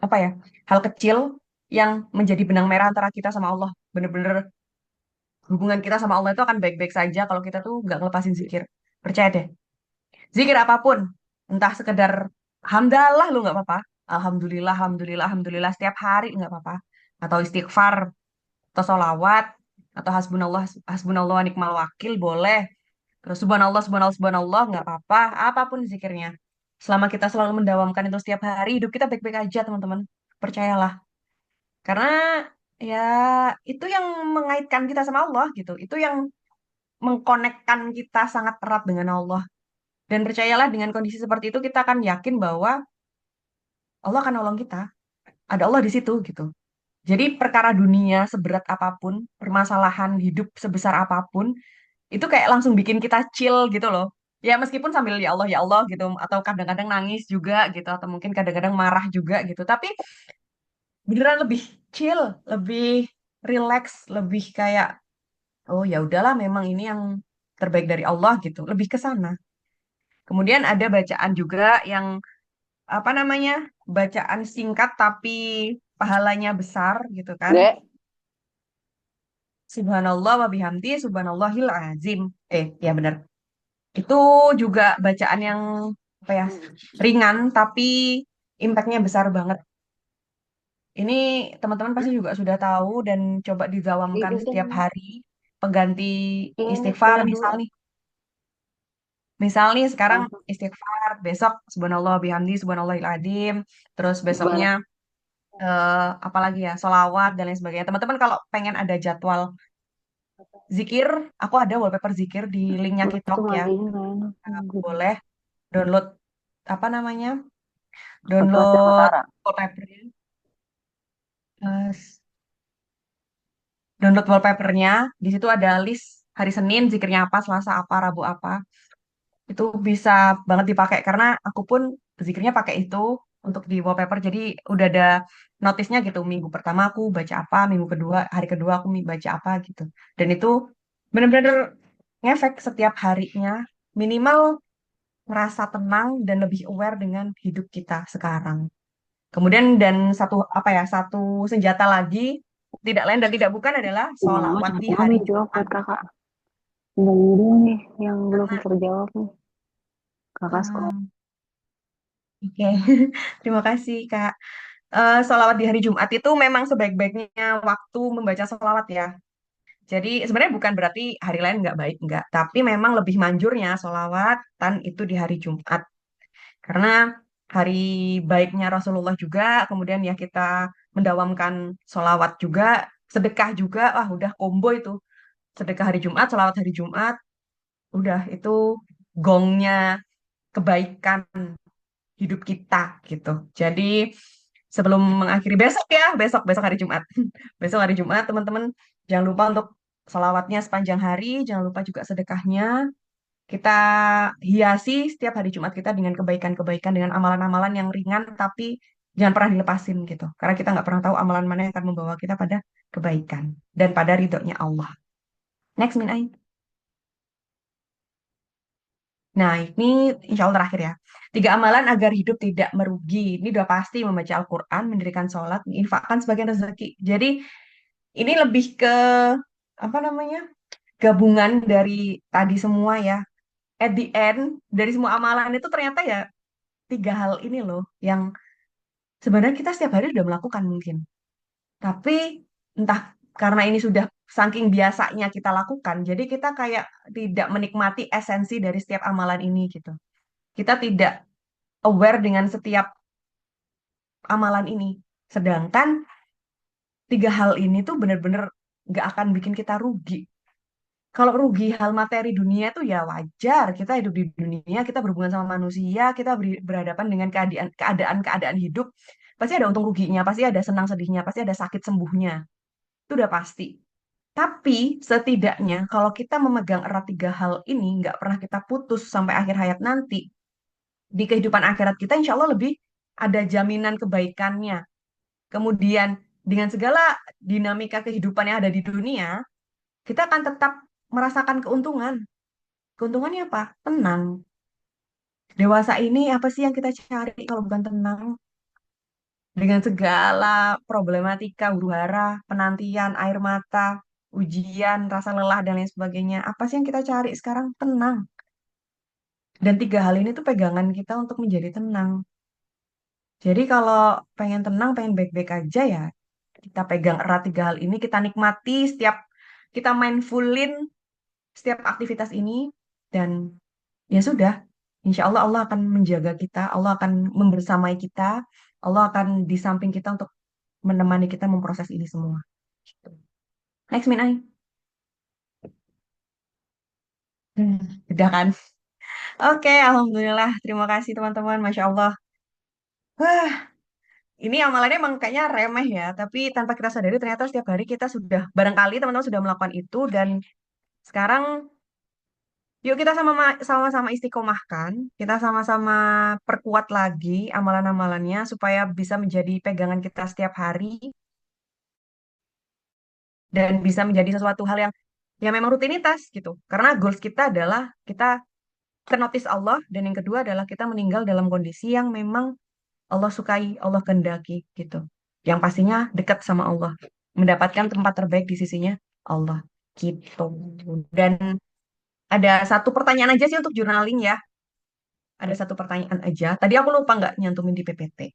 apa ya hal kecil yang menjadi benang merah antara kita sama Allah. Bener-bener hubungan kita sama Allah itu akan baik-baik saja kalau kita tuh nggak ngelepasin zikir. Percaya deh. Zikir apapun, entah sekedar hamdalah lu nggak apa-apa. Alhamdulillah, alhamdulillah, alhamdulillah setiap hari nggak apa-apa. Atau istighfar, atau sholawat, atau hasbunallah, hasbunallah wa ni'mal wakil boleh. Terus subhanallah, subhanallah, subhanallah nggak apa-apa. Apapun zikirnya. Selama kita selalu mendawamkan itu setiap hari, hidup kita baik-baik aja teman-teman. Percayalah. Karena ya itu yang mengaitkan kita sama Allah gitu. Itu yang mengkonekkan kita sangat erat dengan Allah. Dan percayalah dengan kondisi seperti itu kita akan yakin bahwa Allah akan nolong kita. Ada Allah di situ gitu. Jadi perkara dunia seberat apapun, permasalahan hidup sebesar apapun, itu kayak langsung bikin kita chill gitu loh. Ya meskipun sambil ya Allah gitu, atau kadang-kadang nangis juga gitu, atau mungkin kadang-kadang marah juga gitu. Tapi beneran lebih chill, lebih relax, lebih kayak oh ya udahlah memang ini yang terbaik dari Allah gitu. Lebih ke sana. Kemudian ada bacaan juga yang apa namanya? Bacaan singkat tapi pahalanya besar gitu kan. Dek, Subhanallah wa bihamdi subhanallahil azim. Ya benar. Itu juga bacaan yang apa ya? Ringan tapi impactnya besar banget. Ini teman-teman pasti juga sudah tahu dan coba didawamkan itu setiap hari pengganti ini istighfar punya misal dua. nih. Misal nih sekarang Langsung istighfar, besok subhanallah bihamdi subhanallahil adzim, terus besoknya gimana? apalagi ya, sholawat dan lain sebagainya. Teman-teman kalau pengen ada jadwal zikir, aku ada wallpaper zikir di linknya Gue Kitok tuh ya. matiin gak enak. Boleh download apa namanya? Aplikasi Download Avatara. wallpapernya. Download wallpapernya. Di situ ada list hari Senin zikirnya apa, Selasa apa, Rabu apa. Itu bisa banget dipakai karena aku pun zikirnya pakai itu untuk di wallpaper. Jadi udah ada notisnya gitu. Minggu pertama aku baca apa, minggu kedua, hari kedua aku baca apa gitu. Dan itu bener-bener ngefek setiap harinya. Minimal merasa tenang dan lebih aware dengan hidup kita sekarang. Kemudian dan satu apa ya, satu senjata lagi tidak lain dan tidak bukan adalah Mama sholawat cepet di banget hari nih jawab Jumat. buat kakak. Tinggal dulu nih yang belum Karena terjawab nih. Kakak sekolah. oke, terima kasih Kak. Sholawat di hari Jumat itu memang sebaik-baiknya waktu membaca sholawat ya. Jadi sebenarnya bukan berarti hari lain nggak baik, nggak. Tapi memang lebih manjurnya sholawatan itu di hari Jumat. Karena hari baiknya Rasulullah juga, kemudian ya kita mendawamkan sholawat juga, sedekah juga, wah udah combo itu. Sedekah hari Jumat, sholawat hari Jumat, udah itu gongnya kebaikan hidup kita gitu. Jadi sebelum mengakhiri besok ya, besok besok hari Jumat. Besok hari Jumat teman-teman jangan lupa untuk salawatnya sepanjang hari, jangan lupa juga sedekahnya. Kita hiasi setiap hari Jumat kita dengan kebaikan-kebaikan, dengan amalan-amalan yang ringan tapi jangan pernah dilepasin gitu. Karena kita nggak pernah tahu amalan mana yang akan membawa kita pada kebaikan dan pada ridhonya Allah. Next, Min Ai. Nah, ini insya Allah terakhir ya. Tiga amalan agar hidup tidak merugi. Ini udah pasti membaca Al-Quran, mendirikan sholat, menginfakkan sebagian rezeki. Jadi ini lebih ke apa namanya? Gabungan dari tadi semua ya. At the end dari semua amalan itu ternyata ya tiga hal ini loh yang sebenarnya kita setiap hari sudah melakukan mungkin. Tapi entah karena ini sudah saking biasanya kita lakukan, jadi kita kayak tidak menikmati esensi dari setiap amalan ini gitu. Kita tidak aware dengan setiap amalan ini. Sedangkan tiga hal ini tuh bener-bener nggak akan bikin kita rugi. Kalau rugi hal materi dunia itu ya wajar. Kita hidup di dunia, kita berhubungan sama manusia, kita berhadapan dengan keadaan-keadaan hidup. Pasti ada untung ruginya, pasti ada senang sedihnya, pasti ada sakit sembuhnya. Itu udah pasti. Tapi setidaknya kalau kita memegang erat tiga hal ini, nggak pernah kita putus sampai akhir hayat nanti, di kehidupan akhirat kita insya Allah lebih ada jaminan kebaikannya. Kemudian dengan segala dinamika kehidupan yang ada di dunia, kita akan tetap merasakan keuntungan. Keuntungannya apa? Tenang. Dewasa ini apa sih yang kita cari kalau bukan tenang? Dengan segala problematika, huru-hara, penantian, air mata, ujian, rasa lelah, dan lain sebagainya. Apa sih yang kita cari sekarang? Tenang. Dan tiga hal ini tuh pegangan kita untuk menjadi tenang. Jadi kalau pengen tenang, pengen baik-baik aja ya, kita pegang erat tiga hal ini, kita nikmati setiap, kita mindfulin setiap aktivitas ini, dan ya sudah, insya Allah Allah akan menjaga kita, Allah akan membersamai kita, Allah akan di samping kita untuk menemani kita memproses ini semua. Gitu. Next, Min Ai. Hmm, udah kan? Oke, Alhamdulillah. Terima kasih teman-teman. Masya Allah. Wah, ini amalannya emang kayaknya remeh ya. Tapi tanpa kita sadari ternyata setiap hari kita sudah, barangkali teman-teman sudah melakukan itu. Dan sekarang Yuk kita sama-sama istiqomahkan, kita sama-sama perkuat lagi amalan-amalannya supaya bisa menjadi pegangan kita setiap hari dan bisa menjadi sesuatu hal yang memang rutinitas gitu. Karena goals kita adalah kita ternotis Allah dan yang kedua adalah kita meninggal dalam kondisi yang memang Allah sukai, Allah kehendaki gitu. Yang pastinya dekat sama Allah, mendapatkan tempat terbaik di sisinya Allah gitu. Dan ada satu pertanyaan aja sih untuk journaling ya. Ada satu pertanyaan aja. Tadi aku lupa nggak nyantumin di PPT.